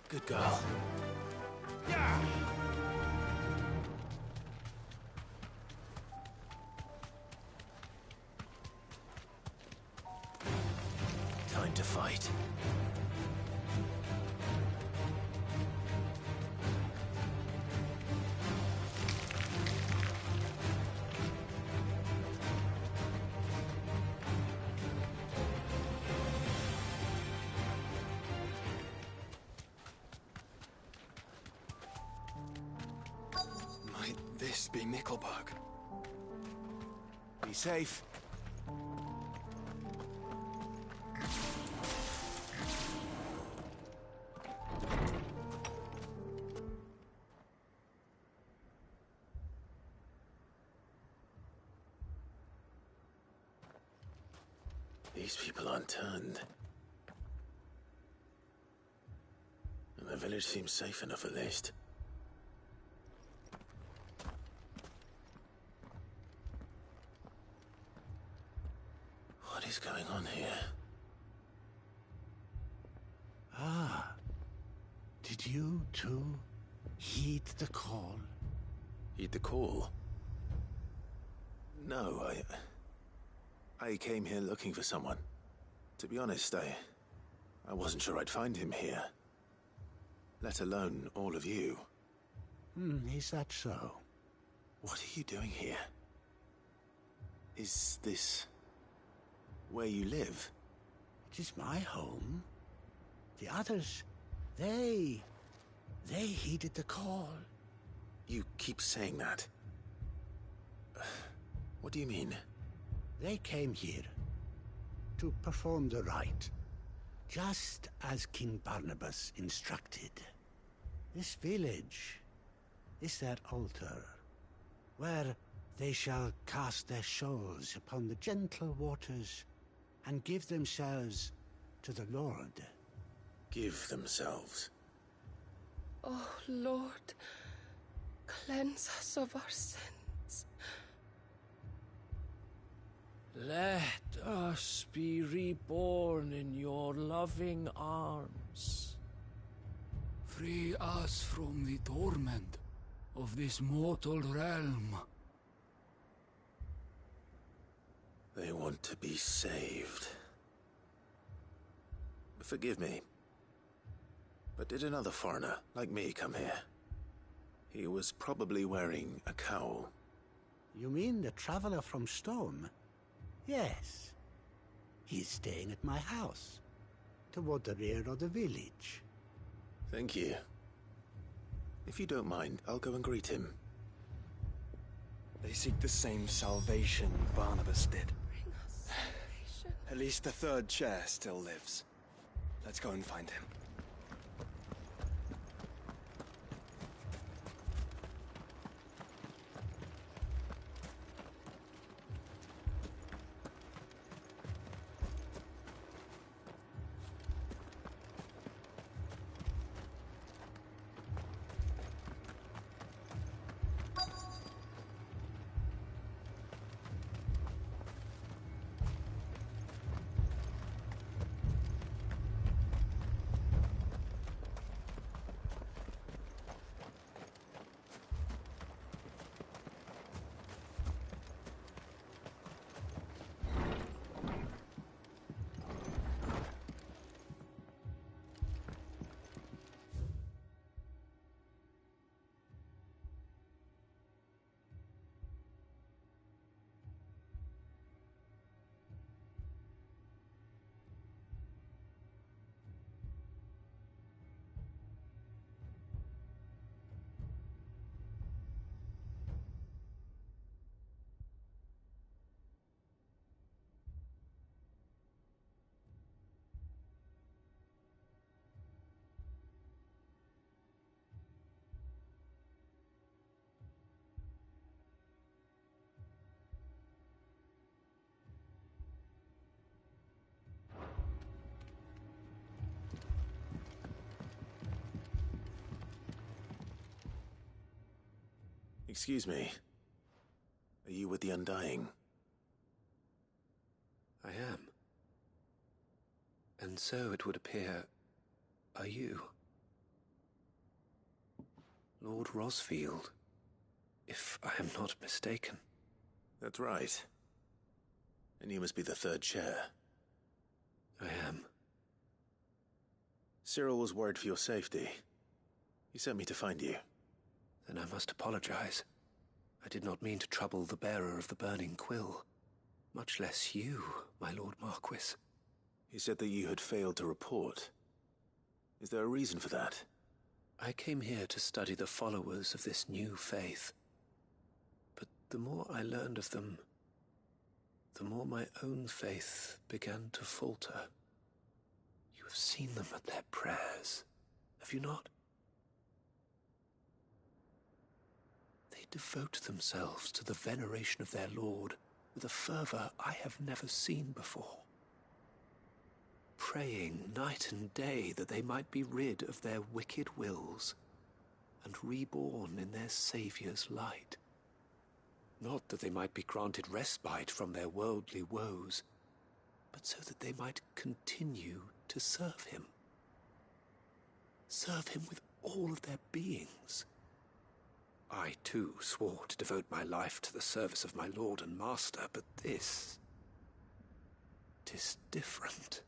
Good girl. Time to fight. Might this be Mickleburg? Be safe. These people aren't turned. And the village seems safe enough at least. What is going on here? Ah. Did you, too, heed the call? Heed the call? No, I came here looking for someone. To be honest, I wasn't sure I'd find him here. Let alone all of you. Is that so? What are you doing here? Is this where you live? It is my home. The others, they heeded the call. You keep saying that. What do you mean? They came here to perform the rite, just as King Barnabas instructed. This village is their altar, where they shall cast their souls upon the gentle waters and give themselves to the Lord. Give themselves? Oh, Lord, cleanse us of our sins. Let us be reborn in your loving arms. Free us from the torment of this mortal realm. They want to be saved. Forgive me. But did another foreigner, like me, come here? He was probably wearing a cowl. You mean the traveler from Stone? Yes. He's staying at my house, toward the rear of the village. Thank you. If you don't mind, I'll go and greet him. They seek the same salvation Barnabas did. At least the third chair still lives. Let's go and find him. Excuse me. Are you with the Undying? I am. And so it would appear, are you? Lord Rosfield, if I am not mistaken. That's right. And you must be the third chair. I am. Cyril was worried for your safety. He sent me to find you. Then I must apologize. I did not mean to trouble the bearer of the burning quill. Much less you, my Lord Marquis. He said that you had failed to report. Is there a reason for that? I came here to study the followers of this new faith. But the more I learned of them, the more my own faith began to falter. You have seen them at their prayers, have you not? They devote themselves to the veneration of their Lord with a fervor I have never seen before. Praying night and day that they might be rid of their wicked wills and reborn in their Saviour's light. Not that they might be granted respite from their worldly woes, but so that they might continue to serve him. Serve him with all of their beings. I, too, swore to devote my life to the service of my Lord and Master, but this... 'tis different.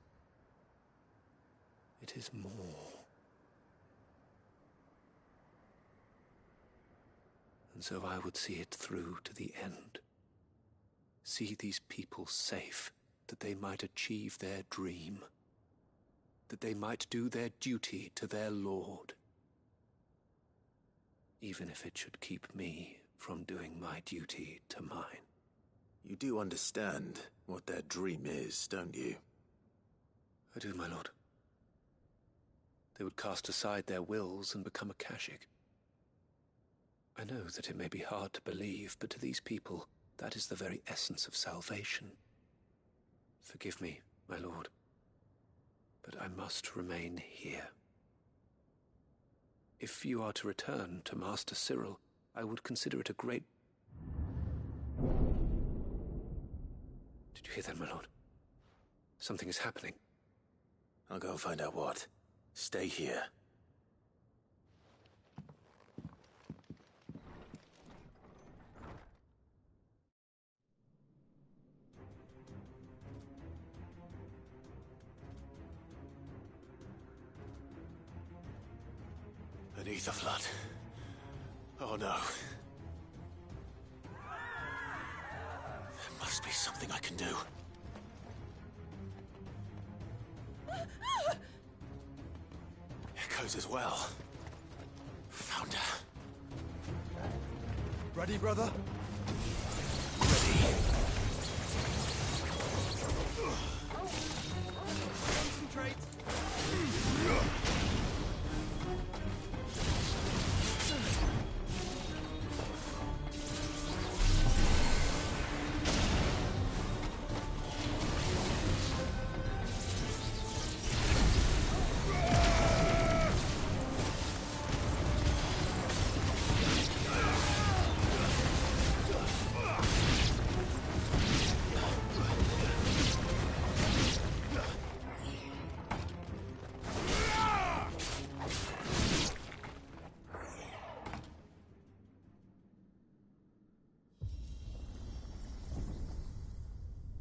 It is more. And so I would see it through to the end. See these people safe, that they might achieve their dream. That they might do their duty to their Lord. Even if it should keep me from doing my duty to mine. You do understand what their dream is, don't you? I do, my lord. They would cast aside their wills and become a Kashik. I know that it may be hard to believe, but to these people, that is the very essence of salvation. Forgive me, my lord, but I must remain here. If you are to return to Master Cyril, I would consider it a great... Did you hear that, my lord? Something is happening. I'll go and find out what. Stay here. Beneath the flood. Oh no. There must be something I can do. Echoes as well. Found her. Ready, brother? Ready. Concentrate.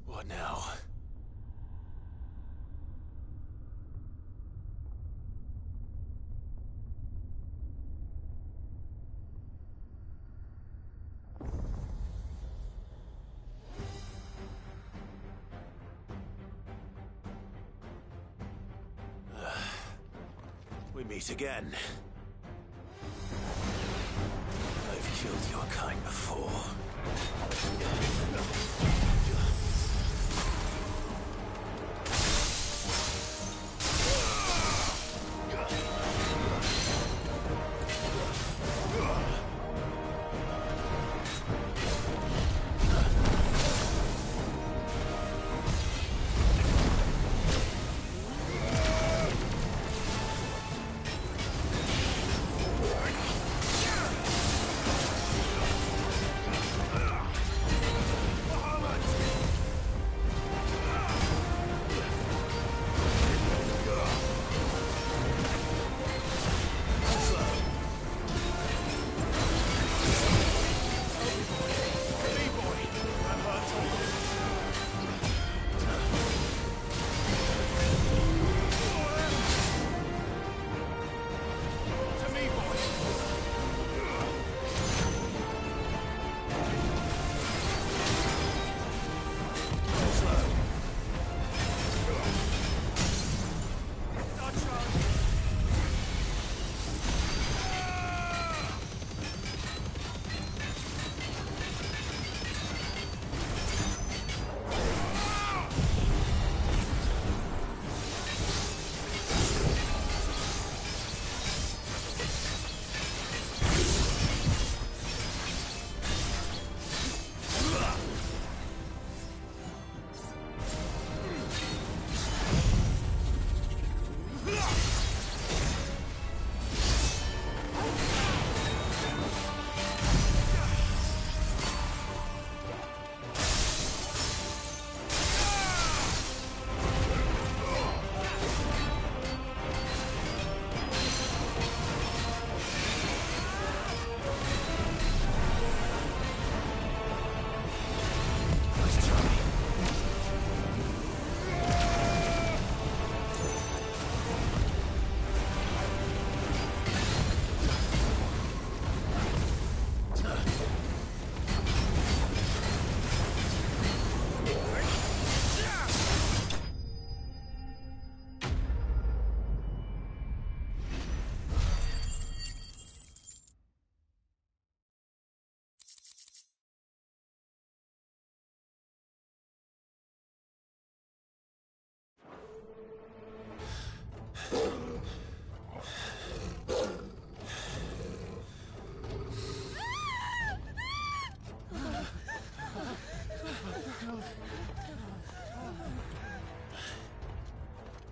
What now? We meet again. I've killed your kind before.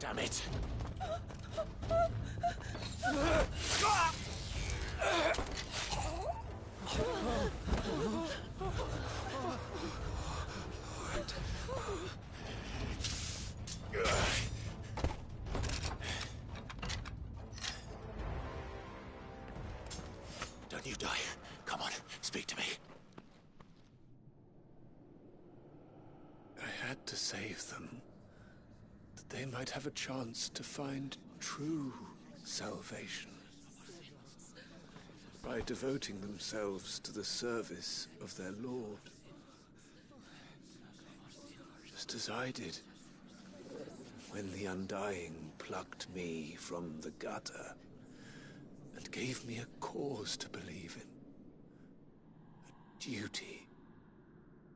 Damn it! Don't you die. Come on, speak to me. I had to save them, that they might have a chance to find true salvation. by devoting themselves to the service of their lord. Just as I did when the Undying plucked me from the gutter and gave me a cause to believe in. A duty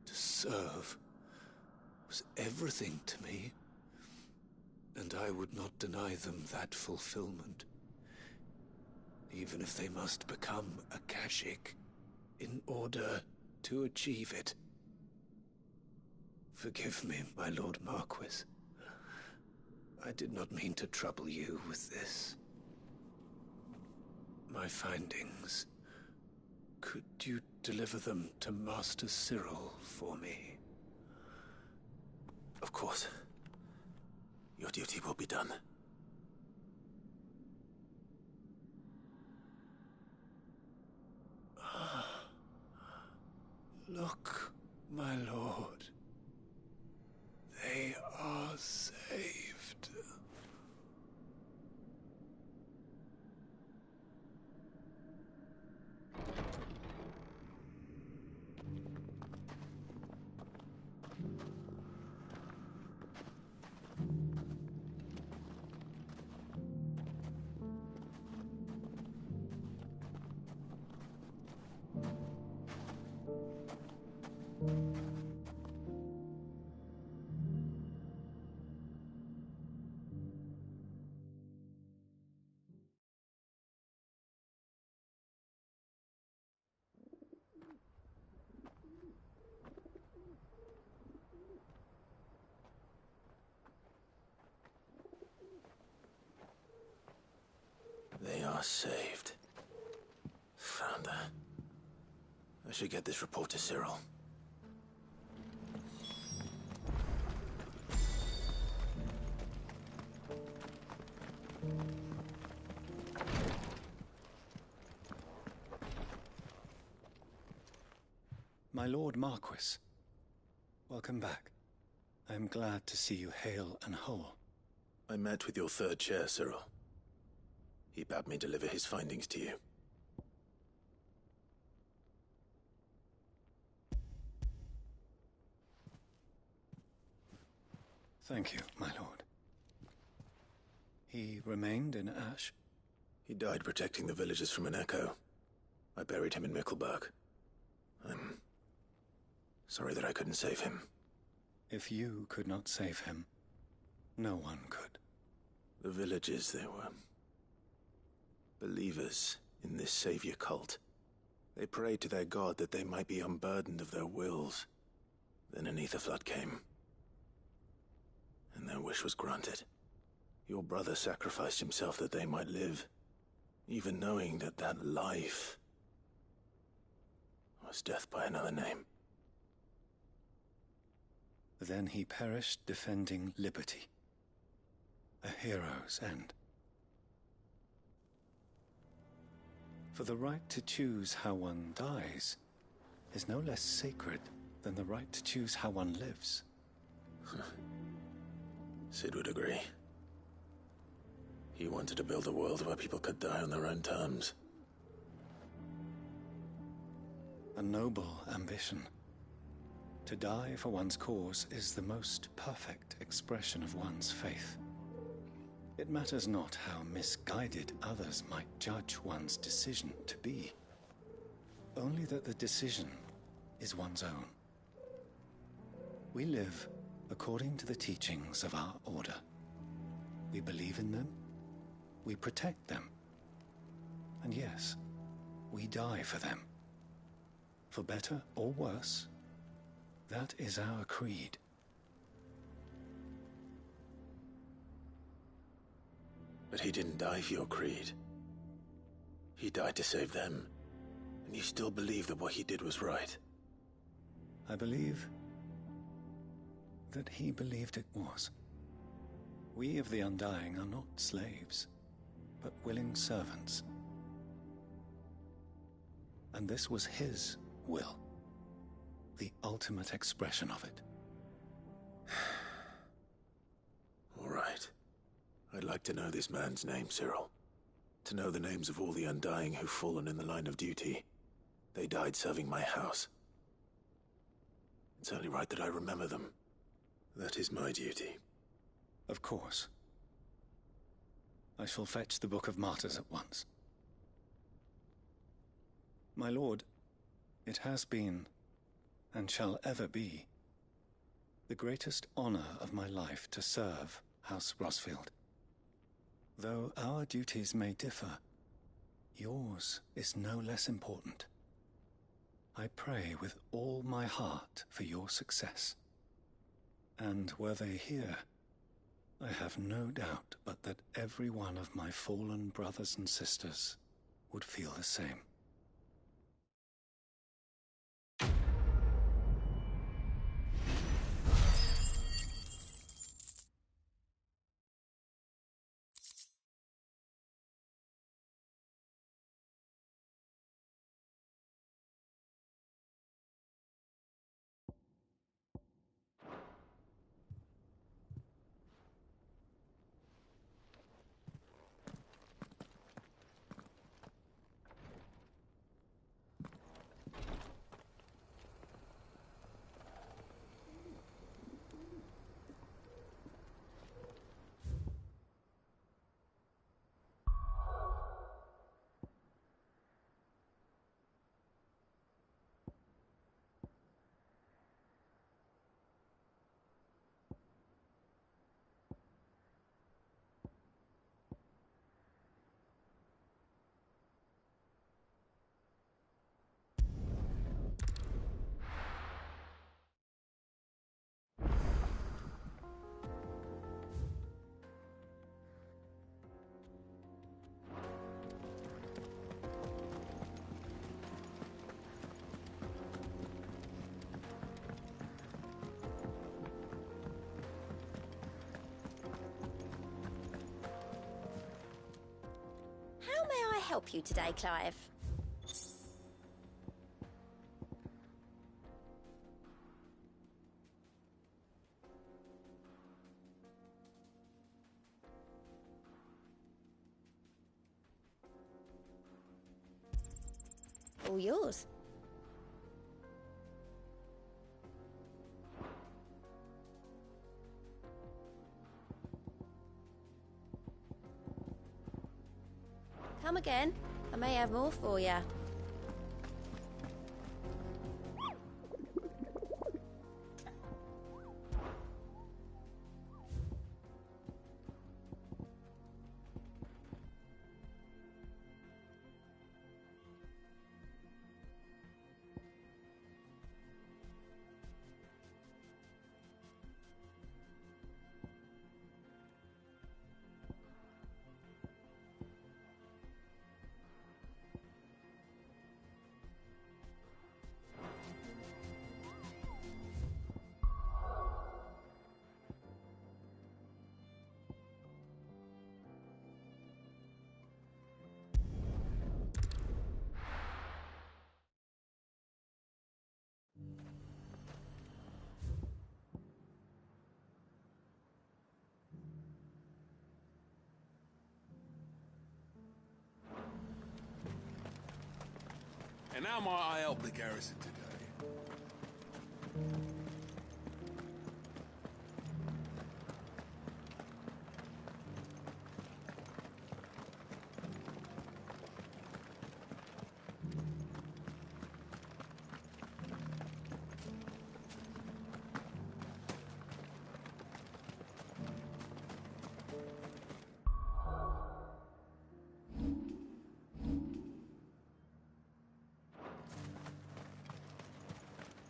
to serve was everything to me, and I would not deny them that fulfillment, even if they must become a Kashik in order to achieve it. Forgive me, my Lord Marquis. I did not mean to trouble you with this. My findings. Could you deliver them to Master Cyril for me? Of course. Your duty will be done. Look, my lord. They are saved. They are saved. Found her. I should get this report to Cyril. My Lord Marquis, welcome back. I am glad to see you hale and whole. I met with your third chair, Cyril. He bade me deliver his findings to you. Thank you, my lord. He remained in Ash? He died protecting the villagers from an echo. I buried him in Mickelberg. I'm sorry that I couldn't save him. If you could not save him, no one could. The villagers, they were believers in this savior cult. They prayed to their god that they might be unburdened of their wills. Then an ether flood came, and their wish was granted. Your brother sacrificed himself that they might live, even knowing that that life was death by another name. Then he perished defending liberty. A hero's end. For the right to choose how one dies is no less sacred than the right to choose how one lives. Sid would agree. He wanted to build a world where people could die on their own terms. A noble ambition. To die for one's cause is the most perfect expression of one's faith. It matters not how misguided others might judge one's decision to be. Only that the decision is one's own. We live according to the teachings of our order. We believe in them, we protect them, and yes, we die for them. For better or worse, that is our creed. But he didn't die for your creed. He died to save them. And you still believe that what he did was right. I believe that he believed it was. We of the Undying are not slaves, but willing servants. And this was his will, the ultimate expression of it. All right. I'd like to know this man's name, Cyril. To know the names of all the Undying who've fallen in the line of duty. They died serving my house. It's only right that I remember them. That is my duty. Of course. I shall fetch the Book of Martyrs at once. My lord, it has been, and shall ever be, the greatest honor of my life to serve House Rosfield. Though our duties may differ, yours is no less important. I pray with all my heart for your success. And were they here, I have no doubt but that every one of my fallen brothers and sisters would feel the same. How may I help you today, Clive? All yours. Come again. I may have more for you. And how might I help the garrison today?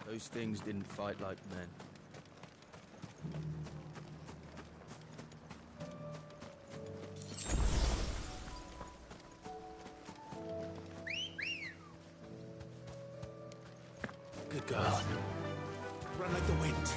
Those things didn't fight like men. Good girl. Run like the wind.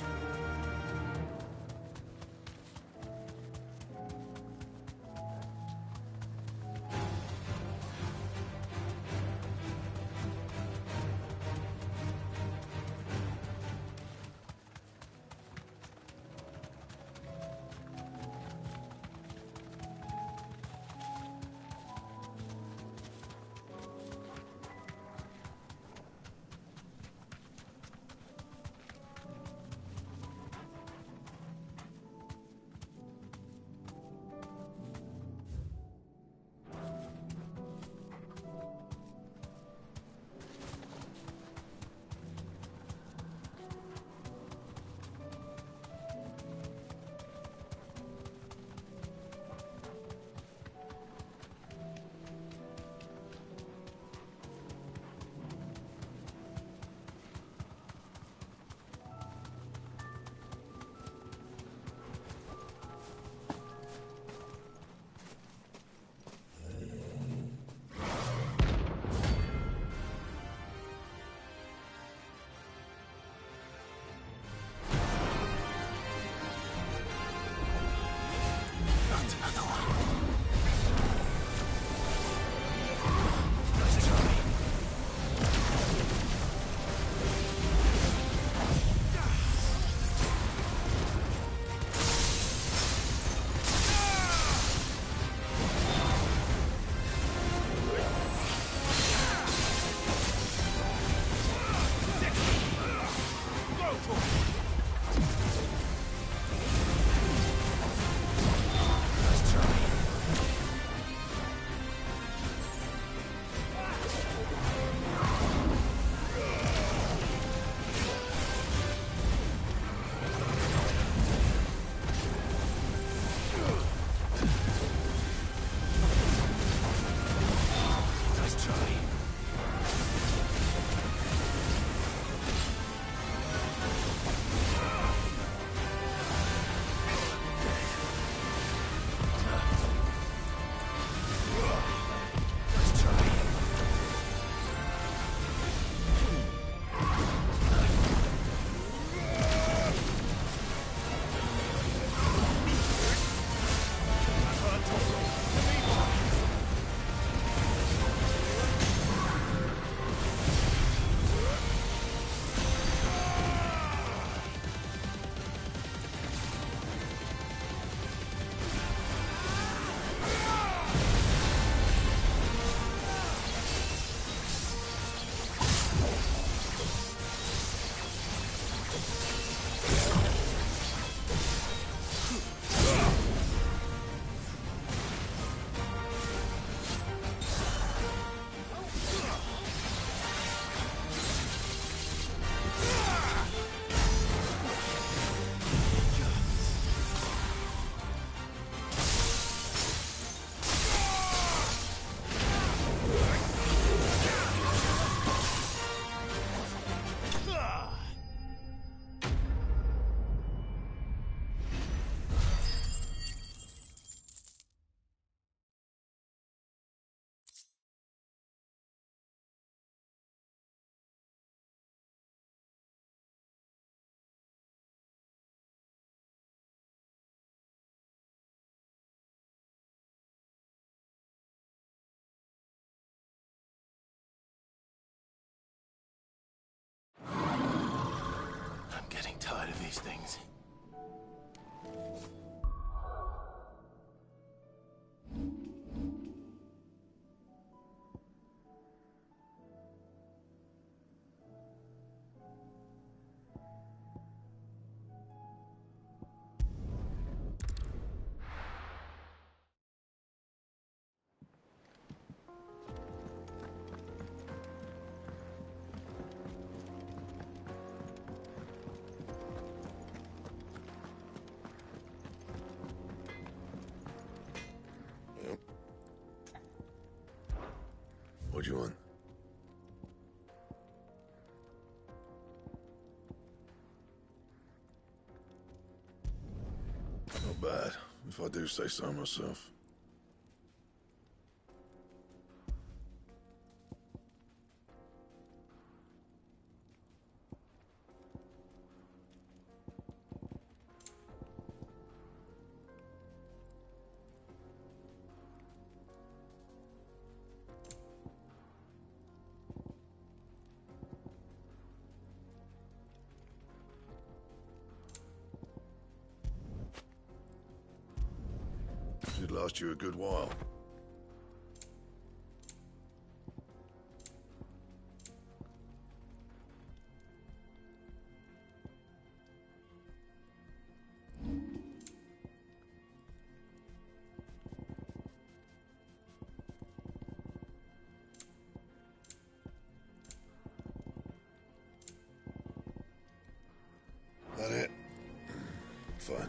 tired of these things. What do you want? Not bad, if I do say so myself. Should last you a good while. That it? Fine.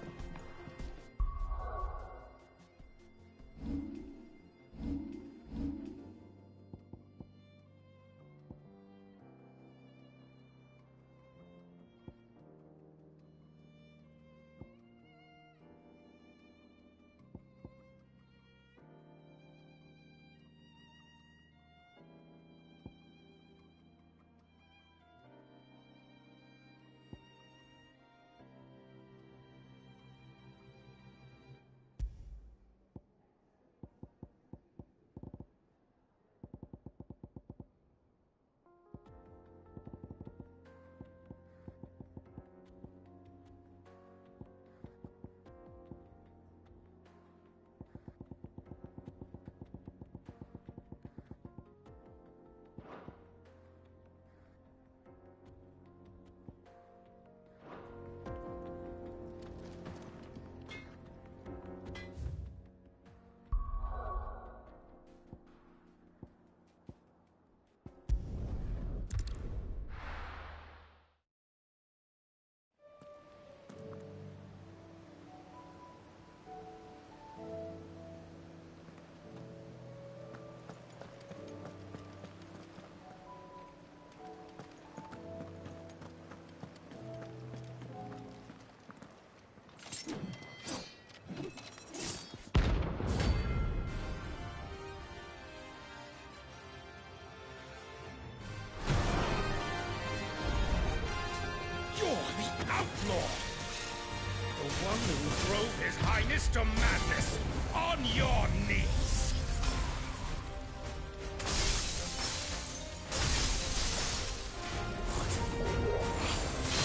You're the outlaw! The one who drove His Highness to madness! On your knees!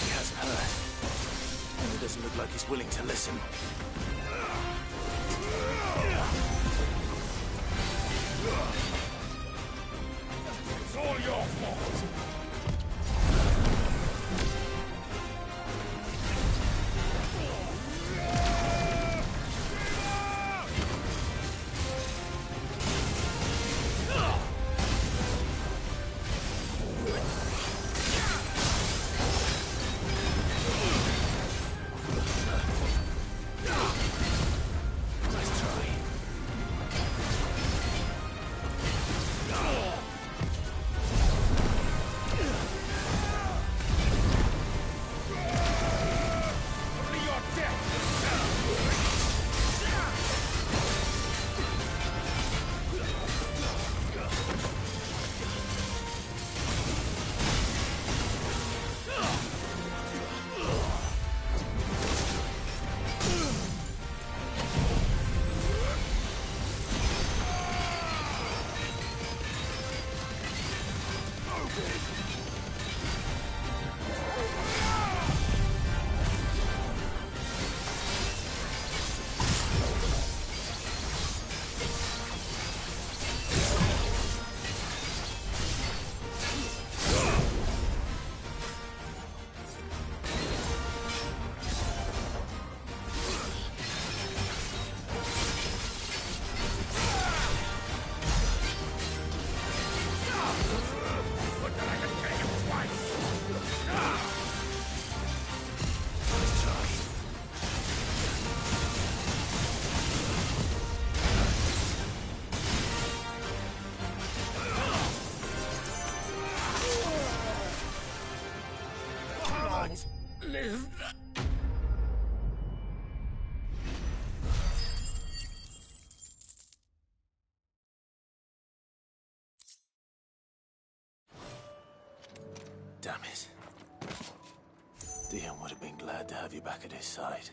He hasn't heard. And it doesn't look like he's willing to listen. It's all your fault! Damn it. Dion would have been glad to have you back at his side.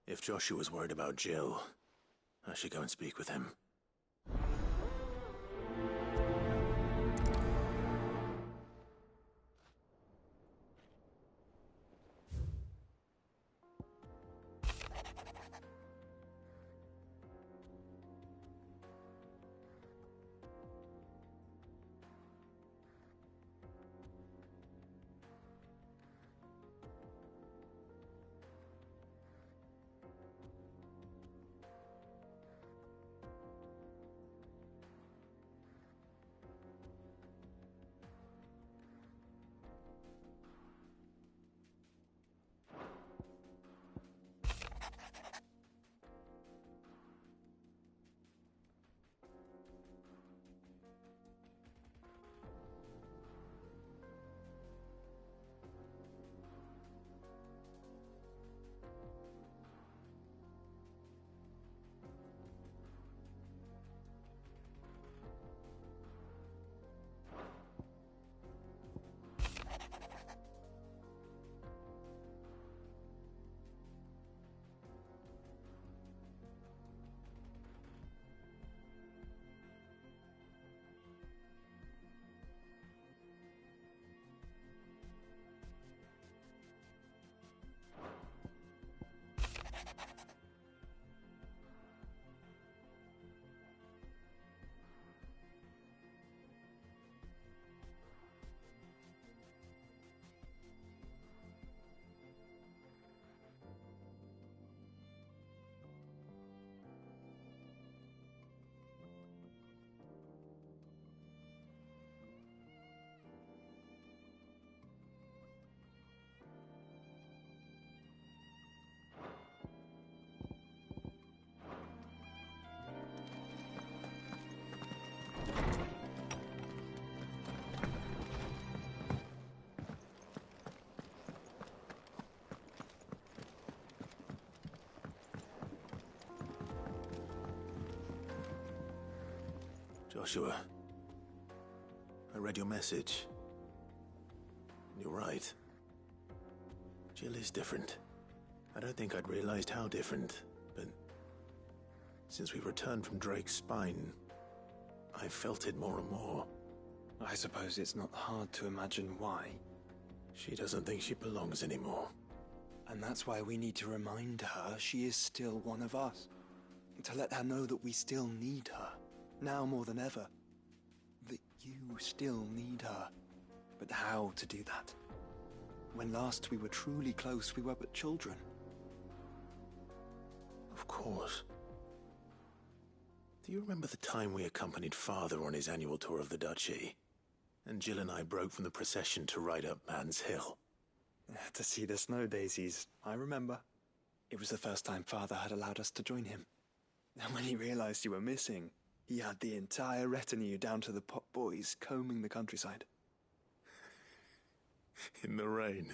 If Joshua's worried about Jill, I should go and speak with him. Joshua, I read your message. You're right. Jill is different. I don't think I'd realized how different, but since we returned from Drake's spine, I've felt it more and more. I suppose it's not hard to imagine why. She doesn't think she belongs anymore. And that's why we need to remind her she is still one of us. To let her know that we still need her, now more than ever. That you still need her. But how to do that? When last we were truly close, we were but children. Of course. Do you remember the time we accompanied Father on his annual tour of the Duchy? And Jill and I broke from the procession to ride up Man's Hill. To see the snow daisies, I remember. It was the first time Father had allowed us to join him. And when he realized you were missing, he had the entire retinue down to the pot boys combing the countryside. In the rain.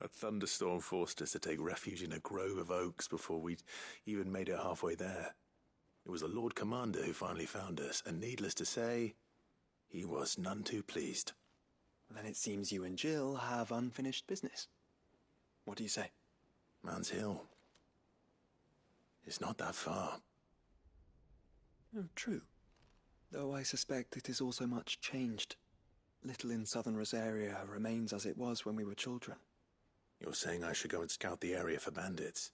A thunderstorm forced us to take refuge in a grove of oaks before we'd even made it halfway there. It was the Lord Commander who finally found us, and needless to say, he was none too pleased. Then it seems you and Jill have unfinished business. What do you say? Man's Hill. It's not that far. Oh, true. Though I suspect it is also much changed. Little in southern Rosaria remains as it was when we were children. You're saying I should go and scout the area for bandits?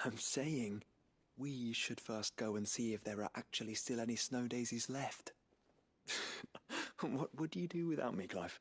I'm saying we should first go and see if there are actually still any snow daisies left. What would you do without me, Clive?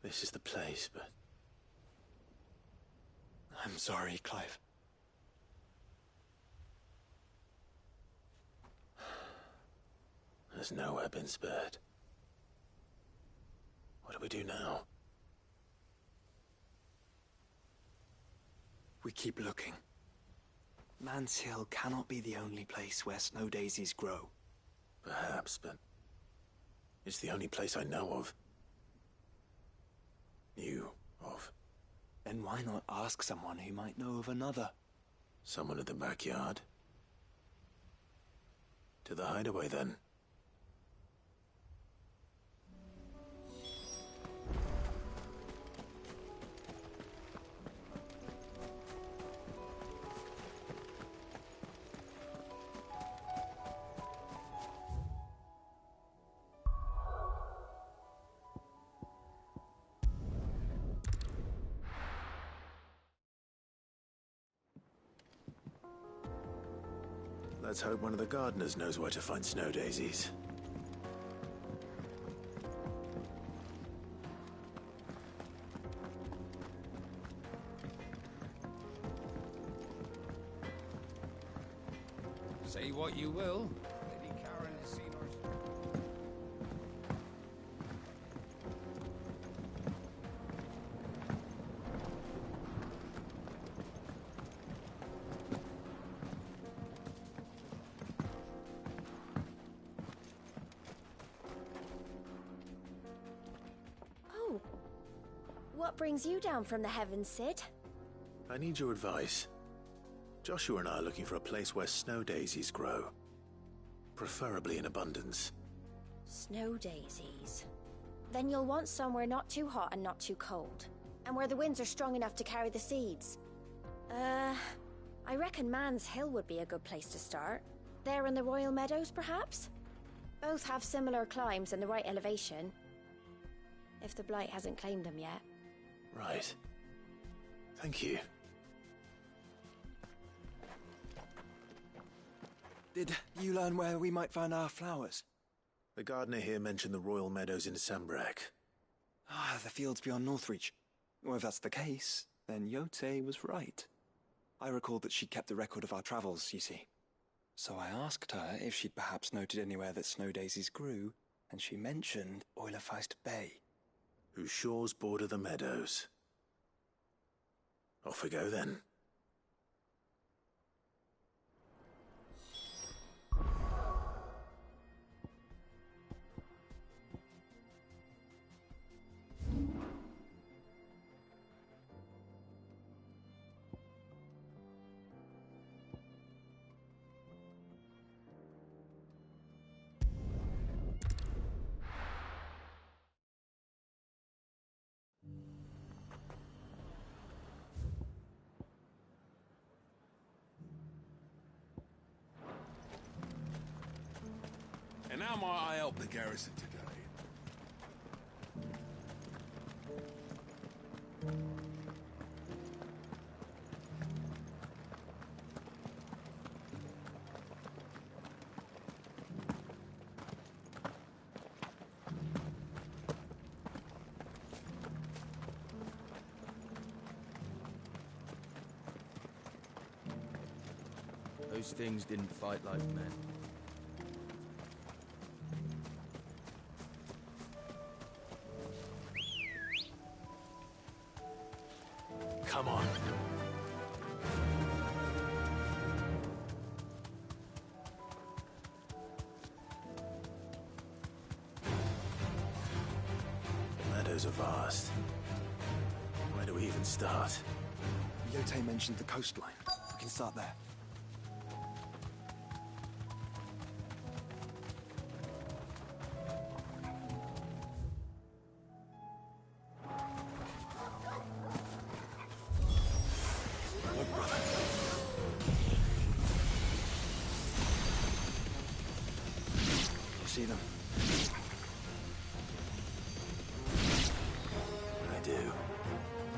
This is the place, but... I'm sorry, Clive. There's nowhere been spared. What do we do now? We keep looking. Man's Hill cannot be the only place where snow daisies grow. Perhaps, but it's the only place I know of. Knew of. Then why not ask someone who might know of another? Someone in the backyard? To the hideaway, then. Let's hope one of the gardeners knows where to find snow daisies. Say what you will, Lady Karen has seen her. Oh. What brings you down from the heavens, Sid? I need your advice. Joshua and I are looking for a place where snow daisies grow. Preferably in abundance. Snow daisies. Then you'll want somewhere not too hot and not too cold. And where the winds are strong enough to carry the seeds. I reckon Man's Hill would be a good place to start. There in the Royal Meadows, perhaps? Both have similar climbs and the right elevation. If the Blight hasn't claimed them yet. Right. Thank you. Did you learn where we might find our flowers? The gardener here mentioned the royal meadows in Sambrak. Ah, the fields beyond Northreach. Well, if that's the case, then Yote was right. I recalled that she'd kept a record of our travels, you see. So I asked her if she'd perhaps noted anywhere that snow daisies grew, and she mentioned Oilefeist Bay. Whose shores border the meadows. Off we go then. And how might I help the garrison today? Those things didn't fight like men. Come on. The meadows are vast. Where do we even start? Yote mentioned the coastline. We can start there. See them? I do.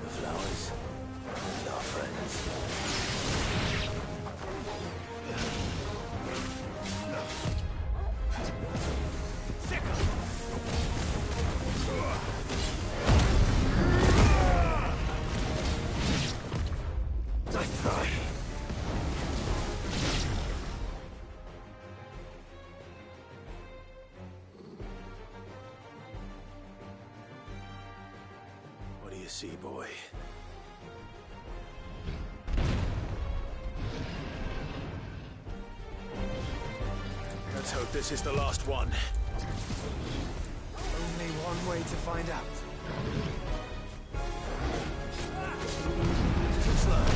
The flowers and our friends. What do you see, boy? Let's hope this is the last one. Only one way to find out. Slow.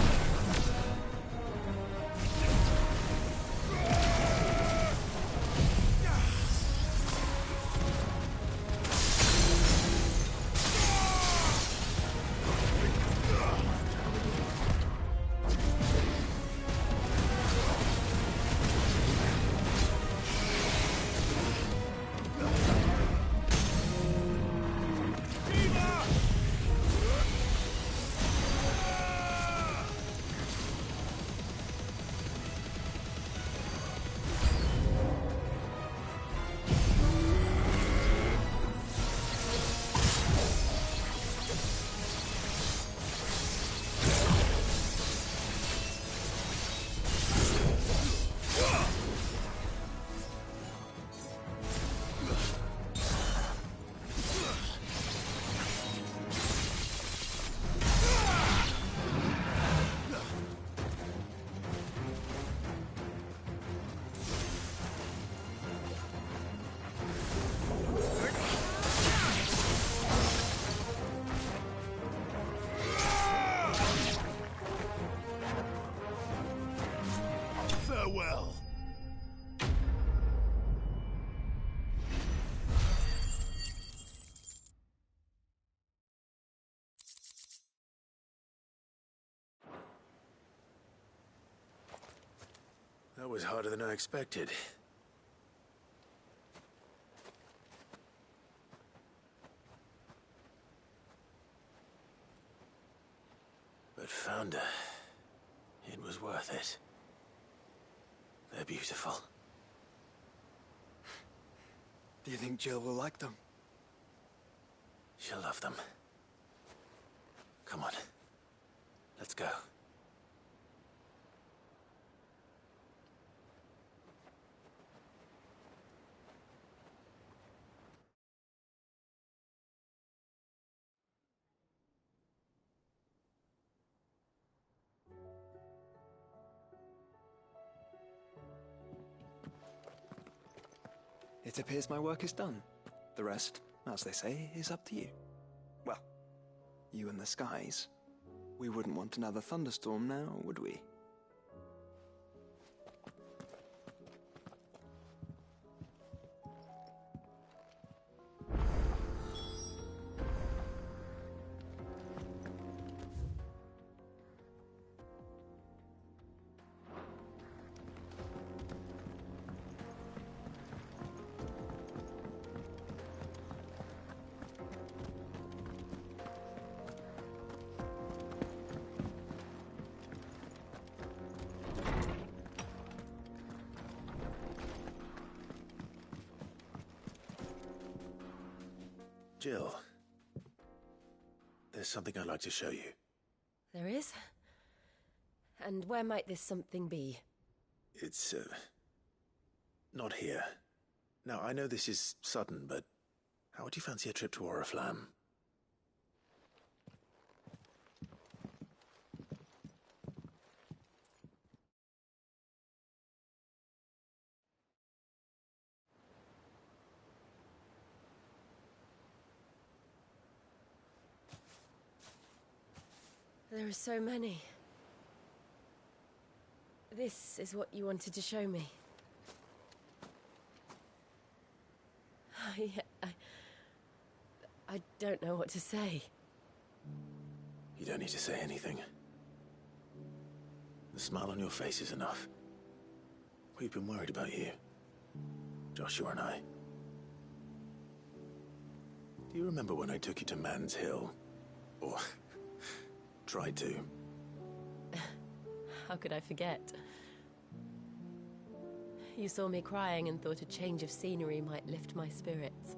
Farewell. That was harder than I expected. But Founder, it was worth it. They're beautiful. Do you think Jill will like them? She'll love them. Come on. Let's go. It appears my work is done. The rest, as they say, is up to you. Well, you and the skies. We wouldn't want another thunderstorm now, would we? Jill, there's something I'd like to show you. There is? And where might this something be? It's, not here. Now, I know this is sudden, but how would you fancy a trip to Oriflamme? There are so many. This is what you wanted to show me. I don't know what to say. You don't need to say anything. The smile on your face is enough. We've been worried about you. Joshua and I. Do you remember when I took you to Man's Hill? Or tried to? How could I forget? You saw me crying and thought a change of scenery might lift my spirits.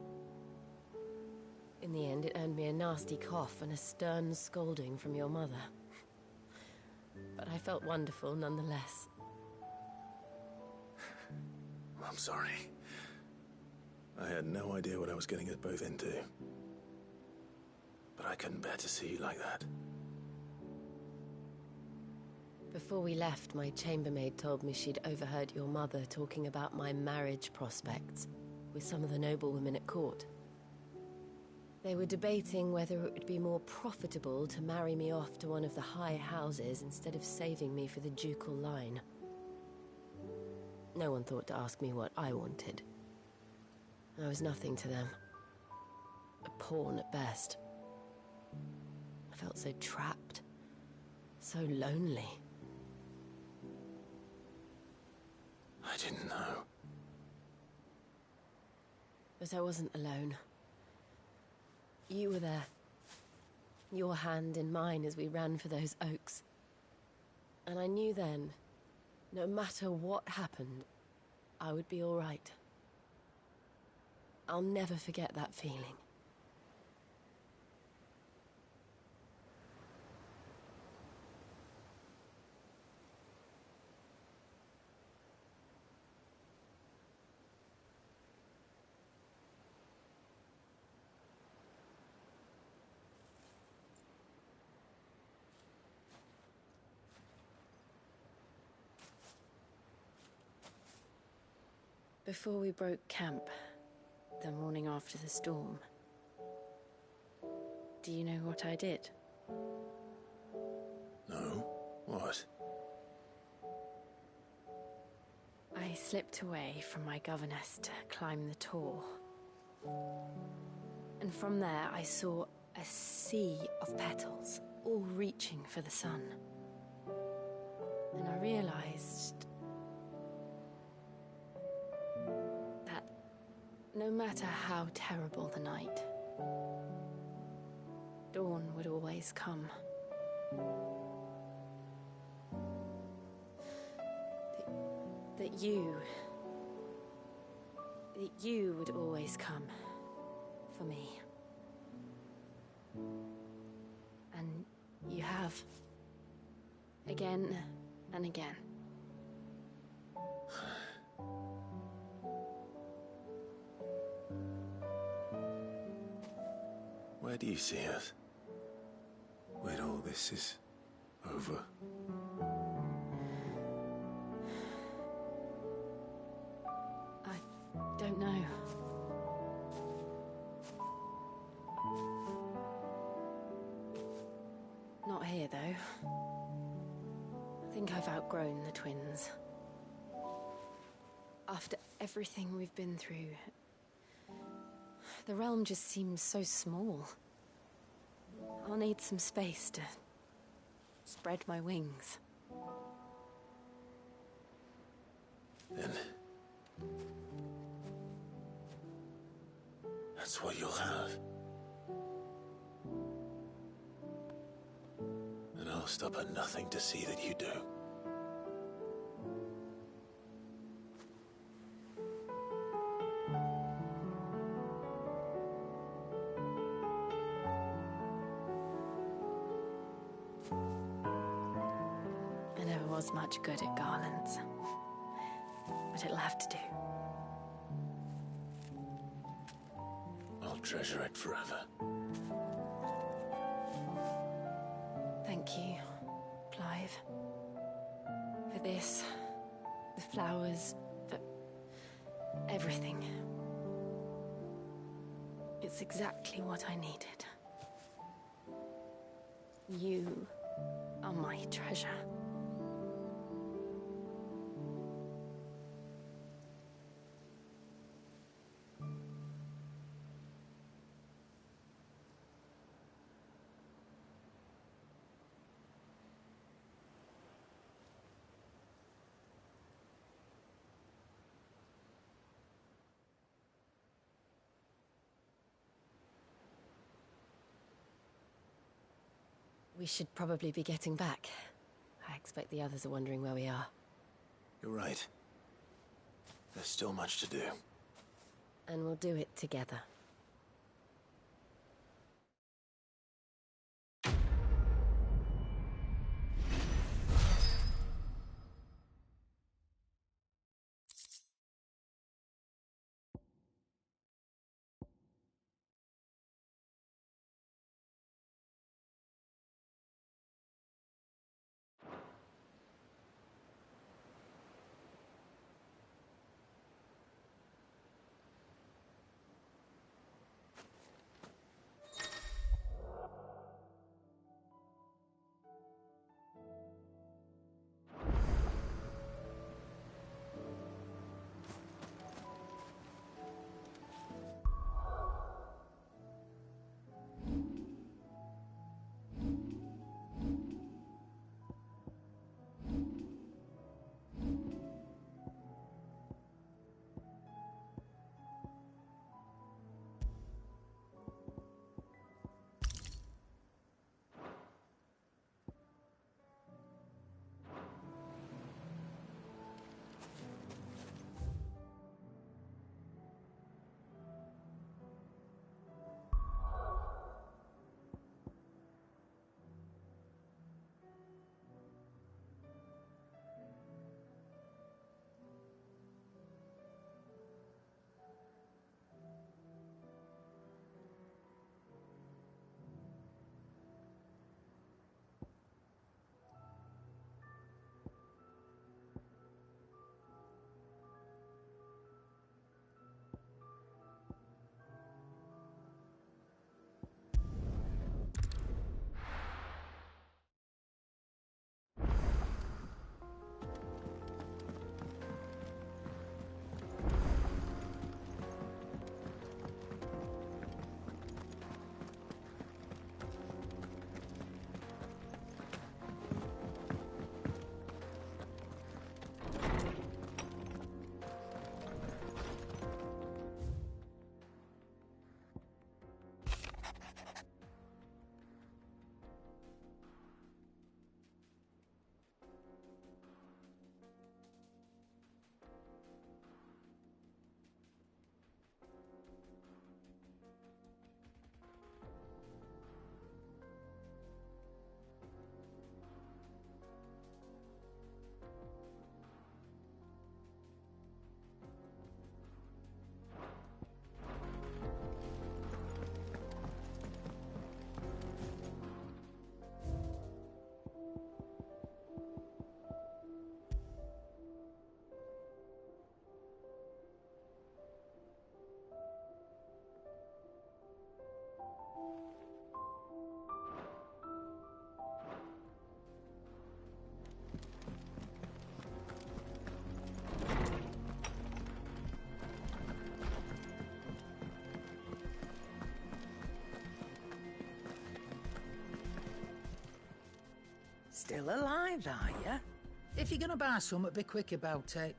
In the end, it earned me a nasty cough and a stern scolding from your mother. But I felt wonderful nonetheless. I'm sorry. I had no idea what I was getting us both into. But I couldn't bear to see you like that. Before we left, my chambermaid told me she'd overheard your mother talking about my marriage prospects with some of the noblewomen at court. They were debating whether it would be more profitable to marry me off to one of the high houses instead of saving me for the ducal line. No one thought to ask me what I wanted. I was nothing to them. A pawn at best. I felt so trapped. So lonely. I didn't know. But I wasn't alone. You were there. Your hand in mine as we ran for those oaks. And I knew then, no matter what happened, I would be all right. I'll never forget that feeling. Before we broke camp, the morning after the storm, do you know what I did? No? What? I slipped away from my governess to climb the tor. And from there I saw a sea of petals, all reaching for the sun. And I realized that no matter how terrible the night, dawn would always come. That you, that you would always come for me. And you have. Again and again. Where do you see us? When all this is over? I don't know. Not here, though. I think I've outgrown the twins. After everything we've been through, the realm just seems so small. I'll need some space to spread my wings. Then that's what you'll have. And I'll stop at nothing to see that you do. I never was much good at garlands, but it'll have to do. I'll treasure it forever. Thank you, Clive. For this, the flowers, for everything. It's exactly what I needed. You are my treasure. We should probably be getting back. I expect the others are wondering where we are. You're right. There's still much to do. And we'll do it together. Still alive, are ya? If you're gonna buy something, be quick about it.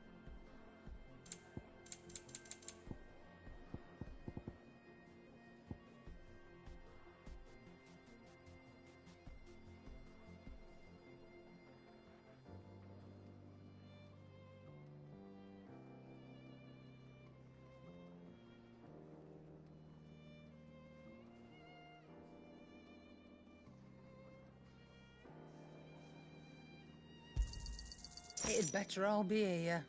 It'd better all be here.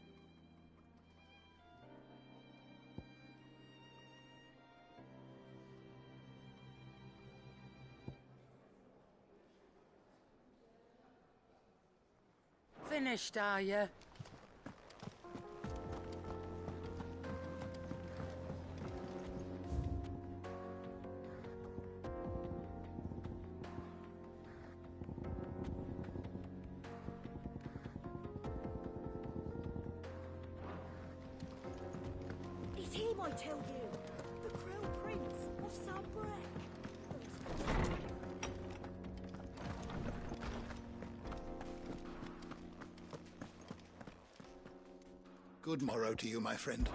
Finished, are you? It's him, I tell you. The Crown Prince of Sunbreak. Good morrow to you, my friend.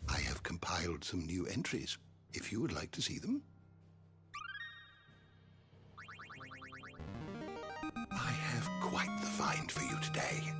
I have compiled some new entries, if you would like to see them. I have quite the find for you today.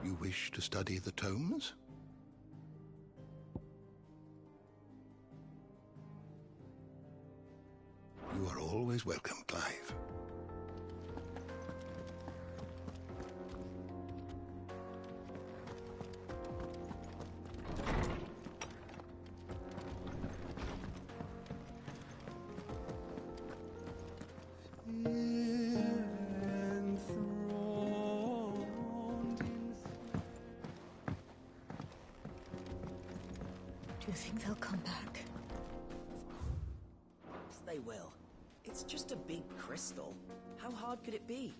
You wish to study the tomes? You are always welcome, Clive. Do you think they'll come back? They will. It's just a big crystal. How hard could it be?